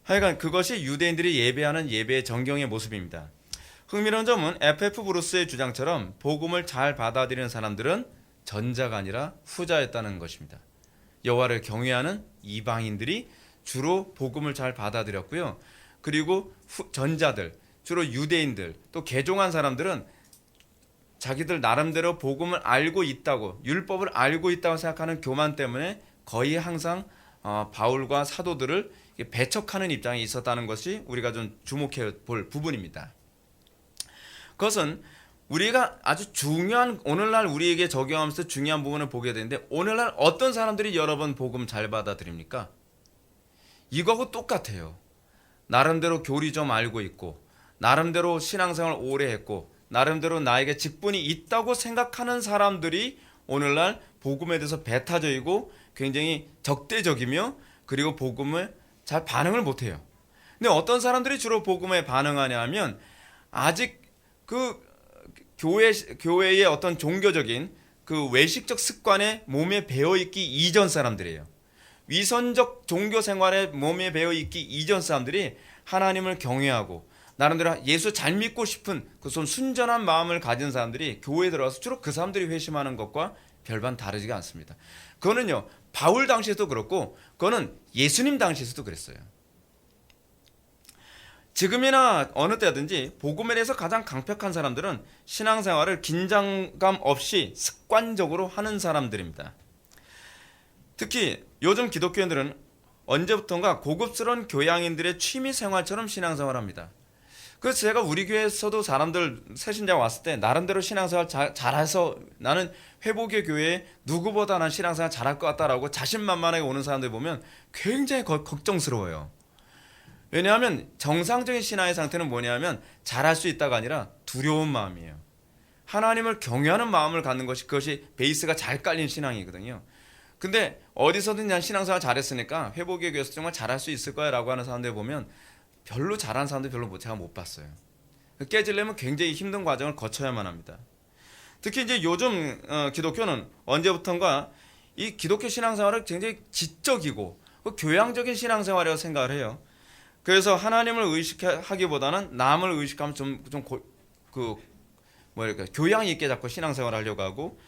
하여간 그것이 유대인들이 예배하는 예배의 정경의 모습입니다. 흥미로운 점은 F.F. 브루스의 주장처럼 복음을 잘 받아들이는 사람들은 전자가 아니라 후자였다는 것입니다. 여호와를 경외하는 이방인들이 주로 복음을 잘 받아들였고요. 그리고 전자들, 주로 유대인들, 또 개종한 사람들은 자기들 나름대로 복음을 알고 있다고, 율법을 알고 있다고 생각하는 교만 때문에 거의 항상 바울과 사도들을 배척하는 입장에 있었다는 것이 우리가 좀 주목해 볼 부분입니다. 그것은 우리가 아주 중요한 오늘날 우리에게 적용하면서 중요한 부분을 보게 되는데 오늘날 어떤 사람들이 여러분 복음 잘 받아들입니까? 이거하고 똑같아요. 나름대로 교리 좀 알고 있고 나름대로 신앙생활 오래 했고 나름대로 나에게 직분이 있다고 생각하는 사람들이 오늘날 복음에 대해서 배타적이고 굉장히 적대적이며 그리고 복음을 잘 반응을 못해요. 근데 어떤 사람들이 주로 복음에 반응하냐 하면 아직 그 교회의 어떤 종교적인 그 외식적 습관에 몸에 배어있기 이전 사람들이에요. 위선적 종교 생활에 몸에 배어있기 이전 사람들이 하나님을 경외하고 나름대로 예수 잘 믿고 싶은 그 순전한 마음을 가진 사람들이 교회에 들어와서 주로 그 사람들이 회심하는 것과 별반 다르지가 않습니다. 그거는요, 바울 당시에도 그렇고 그거는 예수님 당시에서도 그랬어요. 지금이나 어느 때든지 복음에 대해서 가장 강력한 사람들은 신앙생활을 긴장감 없이 습관적으로 하는 사람들입니다. 특히 요즘 기독교인들은 언제부턴가 고급스러운 교양인들의 취미생활처럼 신앙생활합니다. 그래서 제가 우리 교회에서도 사람들 새신자 왔을 때 나름대로 신앙생활 잘해서 나는 회복의 교회에 누구보다 난 신앙생활 잘할 것 같다라고 자신만만하게 오는 사람들 보면 굉장히 걱정스러워요. 왜냐하면 정상적인 신앙의 상태는 뭐냐면 잘할 수 있다가 아니라 두려운 마음이에요. 하나님을 경외하는 마음을 갖는 것이 그것이 베이스가 잘 깔린 신앙이거든요. 근데 어디서든 난 신앙생활 잘했으니까 회복의 교회에서 정말 잘할 수 있을 거야 라고 하는 사람들 보면 별로 잘하는 사람들 별로 제가 못 봤어요. 깨지려면 굉장히 힘든 과정을 거쳐야만 합니다. 특히 이제 요즘 기독교는 언제부턴가 이 기독교 신앙생활을 굉장히 지적이고 교양적인 신앙생활이라고 생각을 해요. 그래서 하나님을 의식하기보다는 남을 의식하면 교양 있게 자꾸 신앙생활을 하려고 하고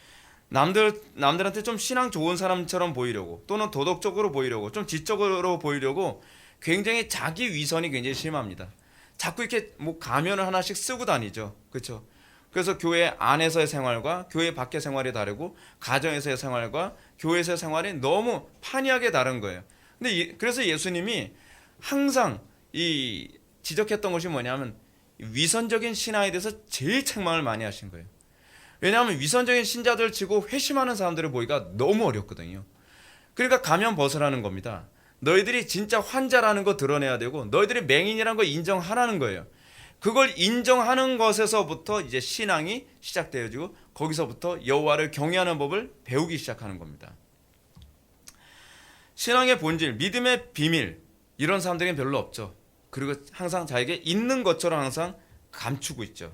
남들한테 좀 신앙 좋은 사람처럼 보이려고 또는 도덕적으로 보이려고 좀 지적으로 보이려고 굉장히 자기 위선이 굉장히 심합니다. 자꾸 이렇게 뭐 가면을 하나씩 쓰고 다니죠. 그렇죠? 그래서 교회 안에서의 생활과 교회 밖의 생활이 다르고 가정에서의 생활과 교회에서의 생활이 너무 판이하게 다른 거예요. 근데 그래서 예수님이 항상 이 지적했던 것이 뭐냐면 위선적인 신앙에 대해서 제일 책망을 많이 하신 거예요. 왜냐하면 위선적인 신자들 치고 회심하는 사람들을 보기가 너무 어렵거든요. 그러니까 가면 벗으라는 겁니다. 너희들이 진짜 환자라는 거 드러내야 되고 너희들이 맹인이라는 거 인정하라는 거예요. 그걸 인정하는 것에서부터 이제 신앙이 시작되어지고 거기서부터 여호와를 경외하는 법을 배우기 시작하는 겁니다. 신앙의 본질, 믿음의 비밀 이런 사람들은 별로 없죠. 그리고 항상 자에게 있는 것처럼 항상 감추고 있죠.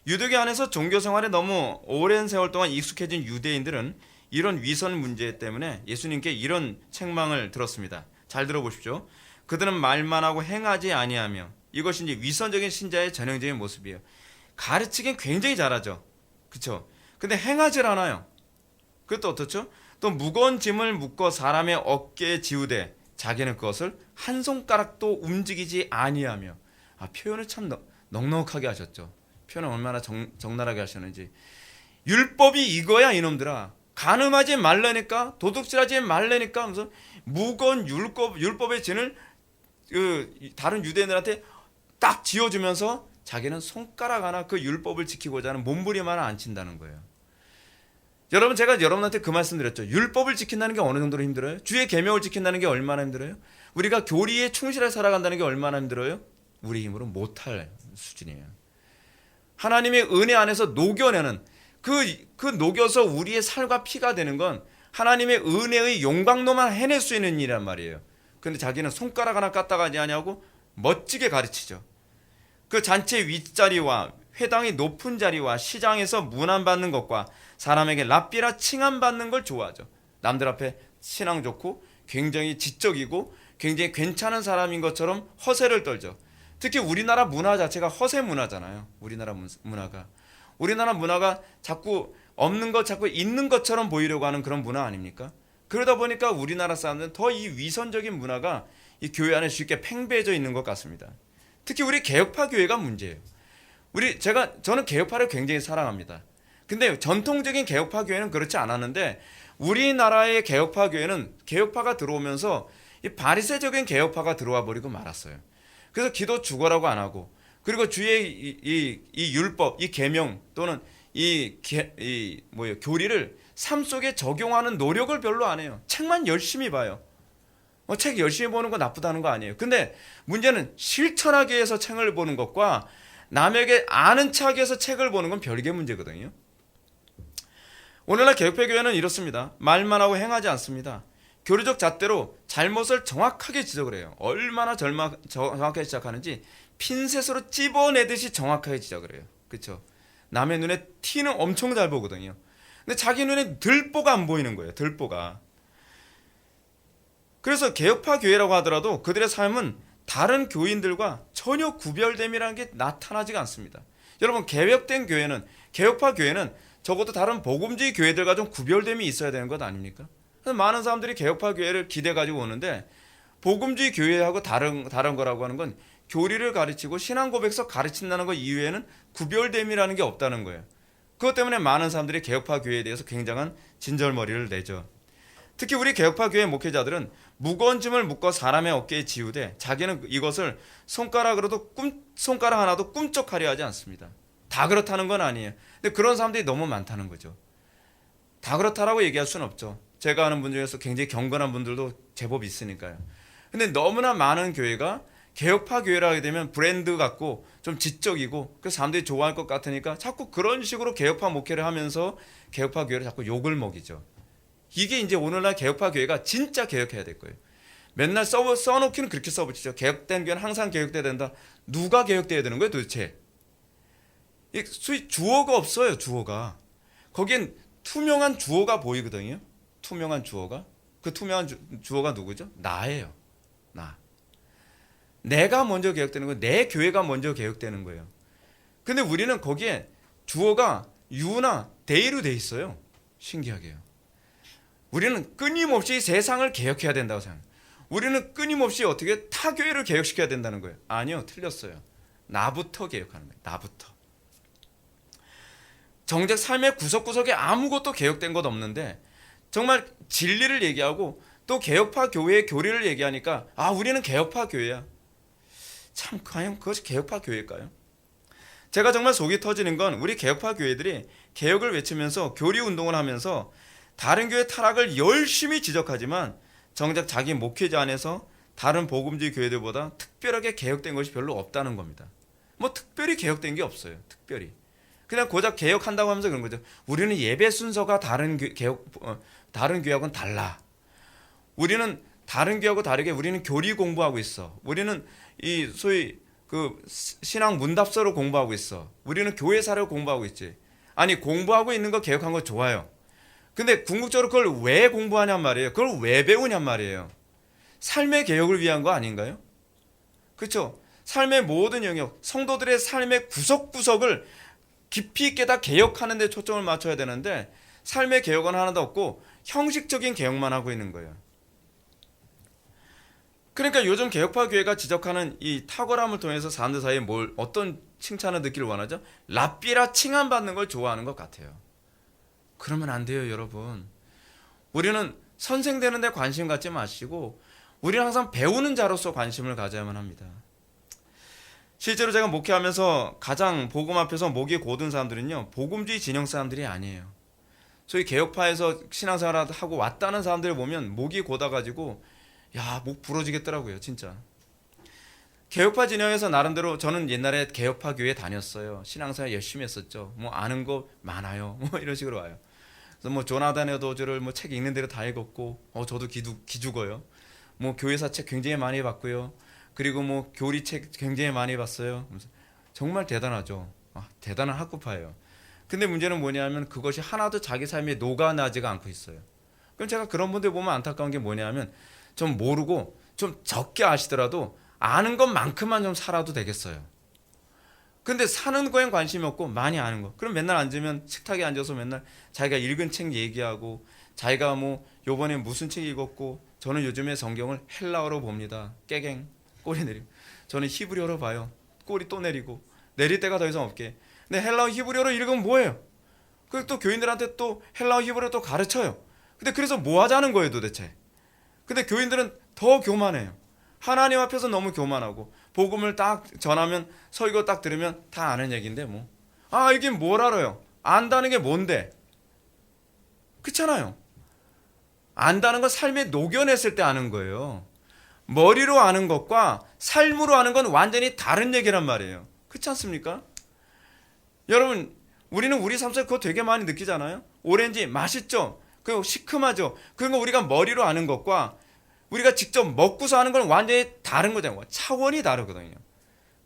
유대교 안에서 종교 생활에 너무 오랜 세월 동안 익숙해진 유대인들은 이런 위선 문제 때문에 예수님께 이런 책망을 들었습니다. 잘 들어보십시오. 그들은 말만 하고 행하지 아니하며 이것이 이제 위선적인 신자의 전형적인 모습이에요. 가르치긴 굉장히 잘하죠. 그렇죠? 근데 행하질 않아요. 그것도 어떻죠? 또 무거운 짐을 묶어 사람의 어깨에 지우되 자기는 그것을 한 손가락도 움직이지 아니하며 표현을 참 넉넉하게 하셨죠. 표현을 얼마나 적나라하게 하셨는지. 율법이 이거야 이놈들아. 간음하지 말라니까 도둑질하지 말라니까 하면서 무거운 율법의 진을 다른 유대인들한테 딱 지어주면서 자기는 손가락 하나 그 율법을 지키고자 하는 몸부림 하나 안 친다는 거예요. 여러분 제가 여러분한테 그 말씀 드렸죠. 율법을 지킨다는 게 어느 정도로 힘들어요? 주의 계명을 지킨다는 게 얼마나 힘들어요? 우리가 교리에 충실해 살아간다는 게 얼마나 힘들어요? 우리 힘으로 못할 수준이에요. 하나님의 은혜 안에서 녹여내는 그 녹여서 우리의 살과 피가 되는 건 하나님의 은혜의 용광로만 해낼 수 있는 일이란 말이에요. 근데 자기는 손가락 하나 까딱하지 아니하고 멋지게 가르치죠. 그 잔치의 윗자리와 회당의 높은 자리와 시장에서 문안받는 것과 사람에게 랍비라 칭함받는 걸 좋아하죠. 남들 앞에 신앙 좋고 굉장히 지적이고 굉장히 괜찮은 사람인 것처럼 허세를 떨죠. 특히 우리나라 문화 자체가 허세 문화잖아요. 우리나라 문화가 자꾸 없는 것 자꾸 있는 것처럼 보이려고 하는 그런 문화 아닙니까? 그러다 보니까 우리나라 사람들은 더 이 위선적인 문화가 이 교회 안에 쉽게 팽배해져 있는 것 같습니다. 특히 우리 개혁파 교회가 문제예요. 저는 개혁파를 굉장히 사랑합니다. 근데 전통적인 개혁파 교회는 그렇지 않았는데 우리나라의 개혁파 교회는 개혁파가 들어오면서 이 바리새적인 개혁파가 들어와 버리고 말았어요. 그래서 기도 죽어라고 안 하고 그리고 주의 이 율법, 이 계명 또는 교리를 삶 속에 적용하는 노력을 별로 안 해요. 책만 열심히 봐요. 책 열심히 보는 거 나쁘다는 거 아니에요. 근데 문제는 실천하기 위해서 책을 보는 것과 남에게 아는 척하기 위해서 책을 보는 건 별개 문제거든요. 오늘날 개혁파 교회는 이렇습니다. 말만 하고 행하지 않습니다. 교리적 잣대로 잘못을 정확하게 지적을 해요. 얼마나 정확하게 지적하는지 핀셋으로 찝어내듯이 정확하게 지적을 해요. 그렇죠? 남의 눈에 티는 엄청 잘 보거든요. 근데 자기 눈에 들보가 안 보이는 거예요. 들보가. 그래서 개혁파 교회라고 하더라도 그들의 삶은 다른 교인들과 전혀 구별됨이라는 게 나타나지가 않습니다. 여러분, 개혁파 교회는 적어도 다른 복음주의 교회들과 좀 구별됨이 있어야 되는 것 아닙니까? 많은 사람들이 개혁파 교회를 기대 가지고 오는데 복음주의 교회하고 다른 거라고 하는 건 교리를 가르치고 신앙 고백서 가르친다는 것 이외에는 구별됨이라는 게 없다는 거예요. 그것 때문에 많은 사람들이 개혁파 교회에 대해서 굉장한 진절머리를 내죠. 특히 우리 개혁파 교회 목회자들은 무거운 짐을 묶어 사람의 어깨에 지우되 자기는 이것을 손가락 하나도 꿈쩍하려 하지 않습니다. 다 그렇다는 건 아니에요. 근데 그런 사람들이 너무 많다는 거죠. 다 그렇다라고 얘기할 수는 없죠. 제가 아는 분 중에서 굉장히 경건한 분들도 제법 있으니까요. 근데 너무나 많은 교회가 개혁파 교회라 하게 되면 브랜드 같고 좀 지적이고 그래서 사람들이 좋아할 것 같으니까 자꾸 그런 식으로 개혁파 목회를 하면서 개혁파 교회를 자꾸 욕을 먹이죠. 이게 이제 오늘날 개혁파 교회가 진짜 개혁해야 될 거예요. 맨날 써놓기는 그렇게 써붙이죠. 개혁된 교회는 항상 개혁돼야 된다. 누가 개혁돼야 되는 거예요 도대체? 주어가 없어요. 주어가. 거긴 투명한 주어가 보이거든요. 투명한 주어가. 그 투명한 주어가 누구죠? 나예요. 나. 내가 먼저 개혁되는 거예요. 내 교회가 먼저 개혁되는 거예요. 근데 우리는 거기에 주어가 you나 they로 돼 있어요. 신기하게요. 우리는 끊임없이 세상을 개혁해야 된다고 생각해요. 우리는 끊임없이 어떻게 타 교회를 개혁시켜야 된다는 거예요. 아니요, 틀렸어요. 나부터 개혁하는 거예요. 나부터. 정작 삶의 구석구석에 아무것도 개혁된 것 없는데 정말 진리를 얘기하고 또 개혁파 교회의 교리를 얘기하니까 우리는 개혁파 교회야. 참 과연 그것이 개혁파 교회일까요? 제가 정말 속이 터지는 건 우리 개혁파 교회들이 개혁을 외치면서 교리 운동을 하면서 다른 교회 타락을 열심히 지적하지만 정작 자기 목회자 안에서 다른 복음주의 교회들보다 특별하게 개혁된 것이 별로 없다는 겁니다. 뭐 특별히 개혁된 게 없어요. 특별히. 그냥 고작 개혁한다고 하면서 그런 거죠. 우리는 예배 순서가 다른 교회하고는 달라. 우리는 다른 교회하고 다르게 우리는 교리 공부하고 있어. 우리는 이 소위 그 신앙 문답서를 공부하고 있어. 우리는 교회사를 공부하고 있지. 아니 공부하고 있는 거 개혁한 거 좋아요. 근데 궁극적으로 그걸 왜 공부하냔 말이에요. 그걸 왜 배우냔 말이에요. 삶의 개혁을 위한 거 아닌가요? 그렇죠? 삶의 모든 영역, 성도들의 삶의 구석구석을 깊이 있게 다 개혁하는 데 초점을 맞춰야 되는데 삶의 개혁은 하나도 없고 형식적인 개혁만 하고 있는 거예요. 그러니까 요즘 개혁파 교회가 지적하는 이 탁월함을 통해서 사람들 사이에 어떤 칭찬을 듣기를 원하죠? 랍비라 칭함받는 걸 좋아하는 것 같아요. 그러면 안 돼요, 여러분. 우리는 선생 되는 데 관심 갖지 마시고 우리는 항상 배우는 자로서 관심을 가져야만 합니다. 실제로 제가 목회하면서 가장 복음 앞에서 목이 고든 사람들은요, 복음주의 진영 사람들이 아니에요. 소위 개혁파에서 신앙생활을 하고 왔다는 사람들을 보면 목이 고다가지고 목 부러지겠더라고요, 진짜. 개혁파 진영에서 나름대로 저는 옛날에 개혁파 교회 다녔어요. 신앙생활 열심히 했었죠. 뭐 아는 거 많아요. 뭐 이런 식으로 와요. 그래서 뭐 조나단 에드워즈를 뭐 책 읽는 대로 다 읽었고, 저도 기죽어요. 뭐 교회사 책 굉장히 많이 봤고요. 그리고 뭐 교리 책 굉장히 많이 봤어요. 정말 대단하죠. 대단한 학구파예요. 근데 문제는 뭐냐면 그것이 하나도 자기 삶에 녹아나지가 않고 있어요. 그럼 제가 그런 분들 보면 안타까운 게 뭐냐면 좀 모르고 좀 적게 아시더라도 아는 것만큼만 좀 살아도 되겠어요. 근데 사는 거엔 관심이 없고 많이 아는 거. 그럼 맨날 앉으면 식탁에 앉아서 맨날 자기가 읽은 책 얘기하고 자기가 뭐 요번에 무슨 책 읽었고 저는 요즘에 성경을 헬라어로 봅니다. 깨갱 꼬리 내리고 저는 히브리어로 봐요. 꼬리 또 내리고 내릴 때가 더 이상 없게. 근데 헬라어 히브리어로 읽으면 뭐예요? 그리고 또 교인들한테 또 헬라어 히브리어 또 가르쳐요. 근데 그래서 뭐 하자는 거예요 도대체? 근데 교인들은 더 교만해요. 하나님 앞에서 너무 교만하고 복음을 딱 전하면 설교 딱 들으면 다 아는 얘기인데 뭐 이게 뭘 알아요? 안다는 게 뭔데? 그렇잖아요. 안다는 건 삶에 녹여냈을 때 아는 거예요. 머리로 아는 것과 삶으로 아는 건 완전히 다른 얘기란 말이에요. 그렇지 않습니까? 여러분, 우리는 우리 삶 속에 그거 되게 많이 느끼잖아요. 오렌지 맛있죠? 그리고 시큼하죠? 그런 거 우리가 머리로 아는 것과 우리가 직접 먹고서 하는 건 완전히 다른 거잖아요. 차원이 다르거든요.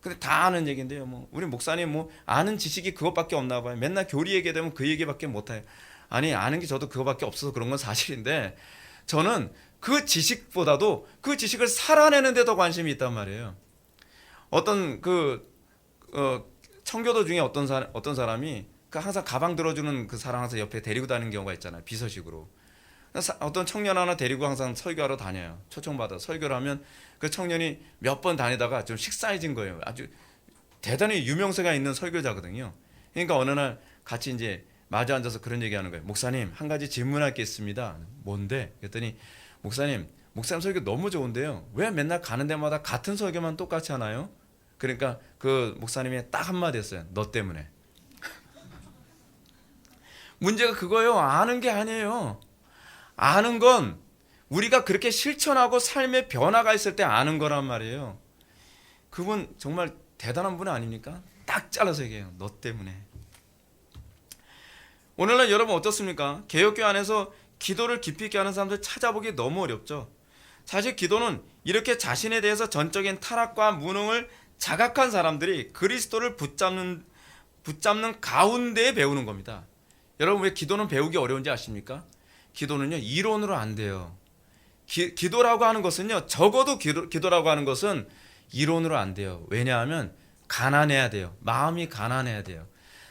근데 다 아는 얘기인데요. 뭐 우리 목사님 뭐 아는 지식이 그것밖에 없나 봐요. 맨날 교리 얘기되면 그 얘기밖에 못 해요. 아니, 아는 게 저도 그거밖에 없어서 그런 건 사실인데, 저는 그 지식보다도 그 지식을 살아내는 데 더 관심이 있단 말이에요. 어떤 청교도 중에 어떤 사람이 그 항상 가방 들어주는 그 사람 항상 옆에 데리고 다니는 경우가 있잖아요. 비서식으로. 어떤 청년 하나 데리고 항상 설교하러 다녀요. 초청받아 설교를 하면 그 청년이 몇 번 다니다가 좀 식사해진 거예요. 아주 대단히 유명세가 있는 설교자거든요. 그러니까 어느 날 같이 이제 마주 앉아서 그런 얘기하는 거예요. 목사님, 한 가지 질문할 게 있습니다. 뭔데? 그랬더니 목사님 설교 너무 좋은데요. 왜 맨날 가는 데마다 같은 설교만 똑같이 하나요? 그러니까 그 목사님이 딱 한마디 했어요. 너 때문에. 문제가 그거예요. 아는 게 아니에요. 아는 건 우리가 그렇게 실천하고 삶의 변화가 있을 때 아는 거란 말이에요. 그분 정말 대단한 분 아닙니까? 딱 잘라서 얘기해요. 너 때문에. 오늘날 여러분 어떻습니까? 개혁교회 안에서 기도를 깊이 있게 하는 사람들 찾아보기 너무 어렵죠. 사실 기도는 이렇게 자신에 대해서 전적인 타락과 무능을 자각한 사람들이 그리스도를 붙잡는 가운데에 배우는 겁니다. 여러분, 왜 기도는 배우기 어려운지 아십니까? 기도는요, 이론으로 안 돼요. 기도라고 하는 것은요, 적어도 기도라고 하는 것은 이론으로 안 돼요. 왜냐하면 가난해야 돼요. 마음이 가난해야 돼요.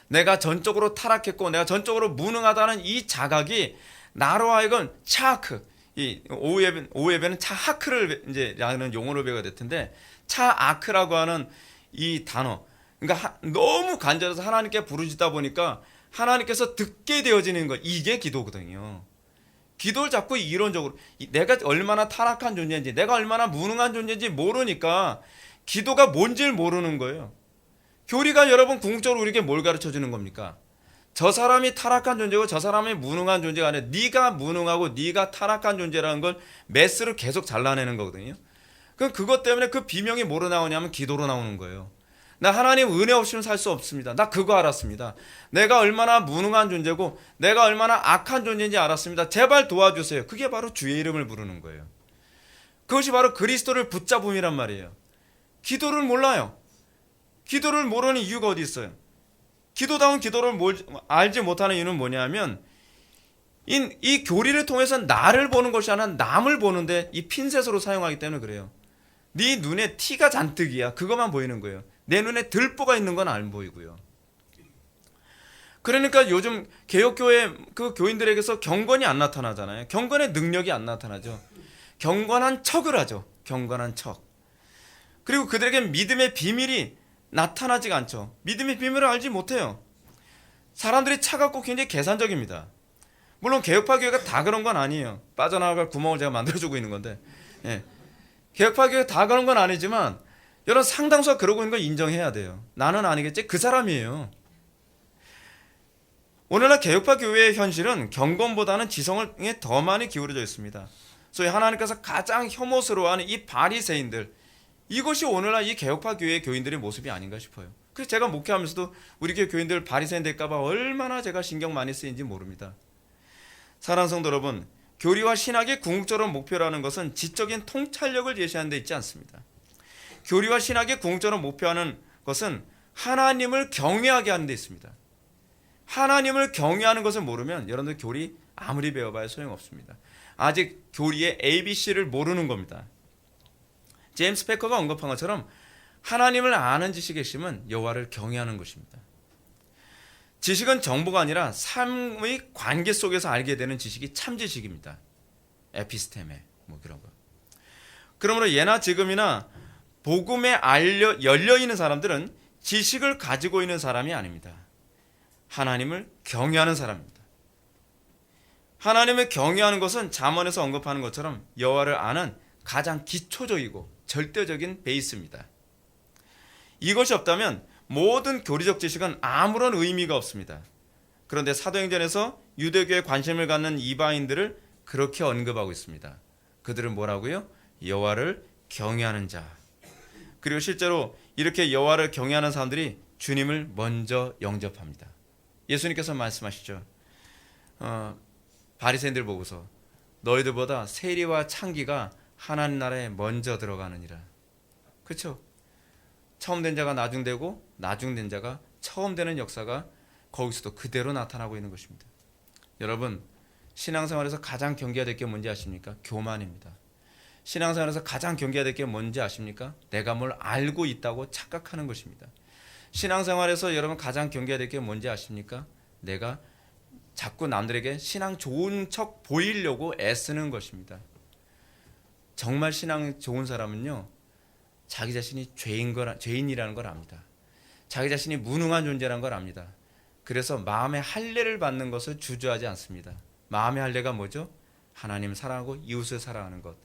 내가 전적으로 타락했고 내가 전적으로 무능하다는 이 자각이 나로 하여금 차하크, 이 오후예배는 차하크를 이제 라는 용어로 배우게 될 텐데, 차아크라고 하는 이 단어, 그러니까 너무 간절해서 하나님께 부르짖다 보니까 하나님께서 듣게 되어지는 거, 이게 기도거든요. 기도를 자꾸 이론적으로 내가 얼마나 타락한 존재인지, 내가 얼마나 무능한 존재인지 모르니까 기도가 뭔지를 모르는 거예요. 교리가 여러분 궁극적으로 우리에게 뭘 가르쳐 주는 겁니까? 저 사람이 타락한 존재고 저 사람이 무능한 존재가 아니라 네가 무능하고 네가 타락한 존재라는 걸 메스를 계속 잘라내는 거거든요. 그럼 그것 때문에 그 비명이 뭐로 나오냐면 기도로 나오는 거예요. 나 하나님 은혜 없이는 살 수 없습니다. 나 그거 알았습니다. 내가 얼마나 무능한 존재고 내가 얼마나 악한 존재인지 알았습니다. 제발 도와주세요. 그게 바로 주의 이름을 부르는 거예요. 그것이 바로 그리스도를 붙잡음이란 말이에요. 기도를 몰라요. 기도를 모르는 이유가 어디 있어요? 기도다운 기도를 알지 못하는 이유는 뭐냐면 이 교리를 통해서 나를 보는 것이 아니라 남을 보는데 이 핀셋으로 사용하기 때문에 그래요. 네 눈에 티가 잔뜩이야. 그것만 보이는 거예요. 내 눈에 들보가 있는 건 안 보이고요. 그러니까 요즘 개혁교회 그 교인들에게서 경건이 안 나타나잖아요. 경건의 능력이 안 나타나죠. 경건한 척을 하죠. 경건한 척. 그리고 그들에게 믿음의 비밀이 나타나지가 않죠. 믿음의 비밀을 알지 못해요. 사람들이 차갑고 굉장히 계산적입니다. 물론 개혁파 교회가 다 그런 건 아니에요. 빠져나갈 구멍을 제가 만들어주고 있는 건데, 예. 개혁파 교회가 다 그런 건 아니지만 여러분 상당수가 그러고 있는 걸 인정해야 돼요. 나는 아니겠지? 그 사람이에요. 오늘날 개혁파 교회의 현실은 경건보다는 지성에 더 많이 기울어져 있습니다. 소위 하나님께서 가장 혐오스러워하는 이 바리새인들, 이것이 오늘날 이 개혁파 교회의 교인들의 모습이 아닌가 싶어요. 그래서 제가 목회하면서도 우리 교회 교인들 바리새인 될까봐 얼마나 제가 신경 많이 쓰인지 모릅니다. 사랑하는 성도 여러분, 교리와 신학의 궁극적인 목표라는 것은 지적인 통찰력을 제시하는 데 있지 않습니다. 교리와 신학의 궁극적인 목표하는 것은 하나님을 경외하게 하는 데 있습니다. 하나님을 경외하는 것을 모르면 여러분들 교리 아무리 배워봐야 소용없습니다. 아직 교리의 ABC를 모르는 겁니다. 제임스 패커가 언급한 것처럼 하나님을 아는 지식의 핵심은 여호와를 경외하는 것입니다. 지식은 정보가 아니라 삶의 관계 속에서 알게 되는 지식이 참 지식입니다. 에피스테메 뭐 그런 거. 그러므로 예나 지금이나 복음에 열려있는 사람들은 지식을 가지고 있는 사람이 아닙니다. 하나님을 경외하는 사람입니다. 하나님을 경외하는 것은 잠언에서 언급하는 것처럼 여호와를 아는 가장 기초적이고 절대적인 베이스입니다. 이것이 없다면 모든 교리적 지식은 아무런 의미가 없습니다. 그런데 사도행전에서 유대교에 관심을 갖는 이방인들을 그렇게 언급하고 있습니다. 그들은 뭐라고요? 여호와를 경외하는 자. 그리고 실제로 이렇게 여호와를 경외하는 사람들이 주님을 먼저 영접합니다. 예수님께서 말씀하시죠. 바리새인들 보고서 너희들보다 세리와 창기가 하나님 나라에 먼저 들어가느니라. 그렇죠? 처음 된 자가 나중 되고 나중 된 자가 처음 되는 역사가 거기서도 그대로 나타나고 있는 것입니다. 여러분, 신앙생활에서 가장 경계해야 될 게 뭔지 아십니까? 교만입니다. 신앙생활에서 가장 경계해야 될 게 뭔지 아십니까? 내가 뭘 알고 있다고 착각하는 것입니다. 신앙생활에서 여러분 가장 경계해야 될 게 뭔지 아십니까? 내가 자꾸 남들에게 신앙 좋은 척 보이려고 애쓰는 것입니다. 정말 신앙 좋은 사람은요, 자기 자신이 죄인이라는 걸 압니다. 자기 자신이 무능한 존재라는 걸 압니다. 그래서 마음의 할례를 받는 것을 주저하지 않습니다. 마음의 할례가 뭐죠? 하나님 사랑하고 이웃을 사랑하는 것.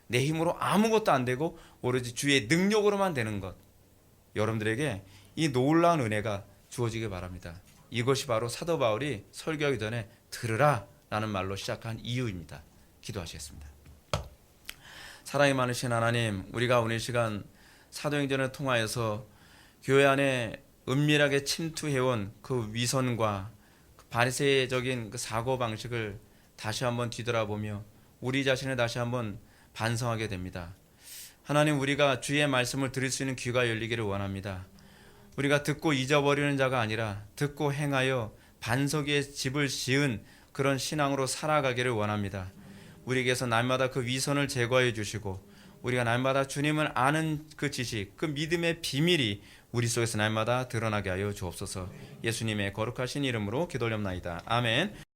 내 힘으로 아무것도 안 되고 오로지 주의 능력으로만 되는 것. 여러분들에게 이 놀라운 은혜가 주어지길 바랍니다. 이것이 바로 사도 바울이 설교하기 전에 들으라 라는 말로 시작한 이유입니다. 기도하시겠습니다. 사랑이 많으신 하나님, 우리가 오늘 시간 사도행전을 통하여서 교회 안에 은밀하게 침투해온 그 위선과 그 바리새적인 그 사고방식을 다시 한번 뒤돌아보며 우리 자신을 다시 한번 반성하게 됩니다. 하나님, 우리가 주의 말씀을 들을 수 있는 귀가 열리기를 원합니다. 우리가 듣고 잊어버리는 자가 아니라 듣고 행하여 반석 위에 집을 지은 그런 신앙으로 살아가기를 원합니다. 우리에게서 날마다 그 위선을 제거해 주시고 우리가 날마다 주님을 아는 그 지식, 그 믿음의 비밀이 우리 속에서 날마다 드러나게 하여 주옵소서. 예수님의 거룩하신 이름으로 기도올렵나이다. 아멘.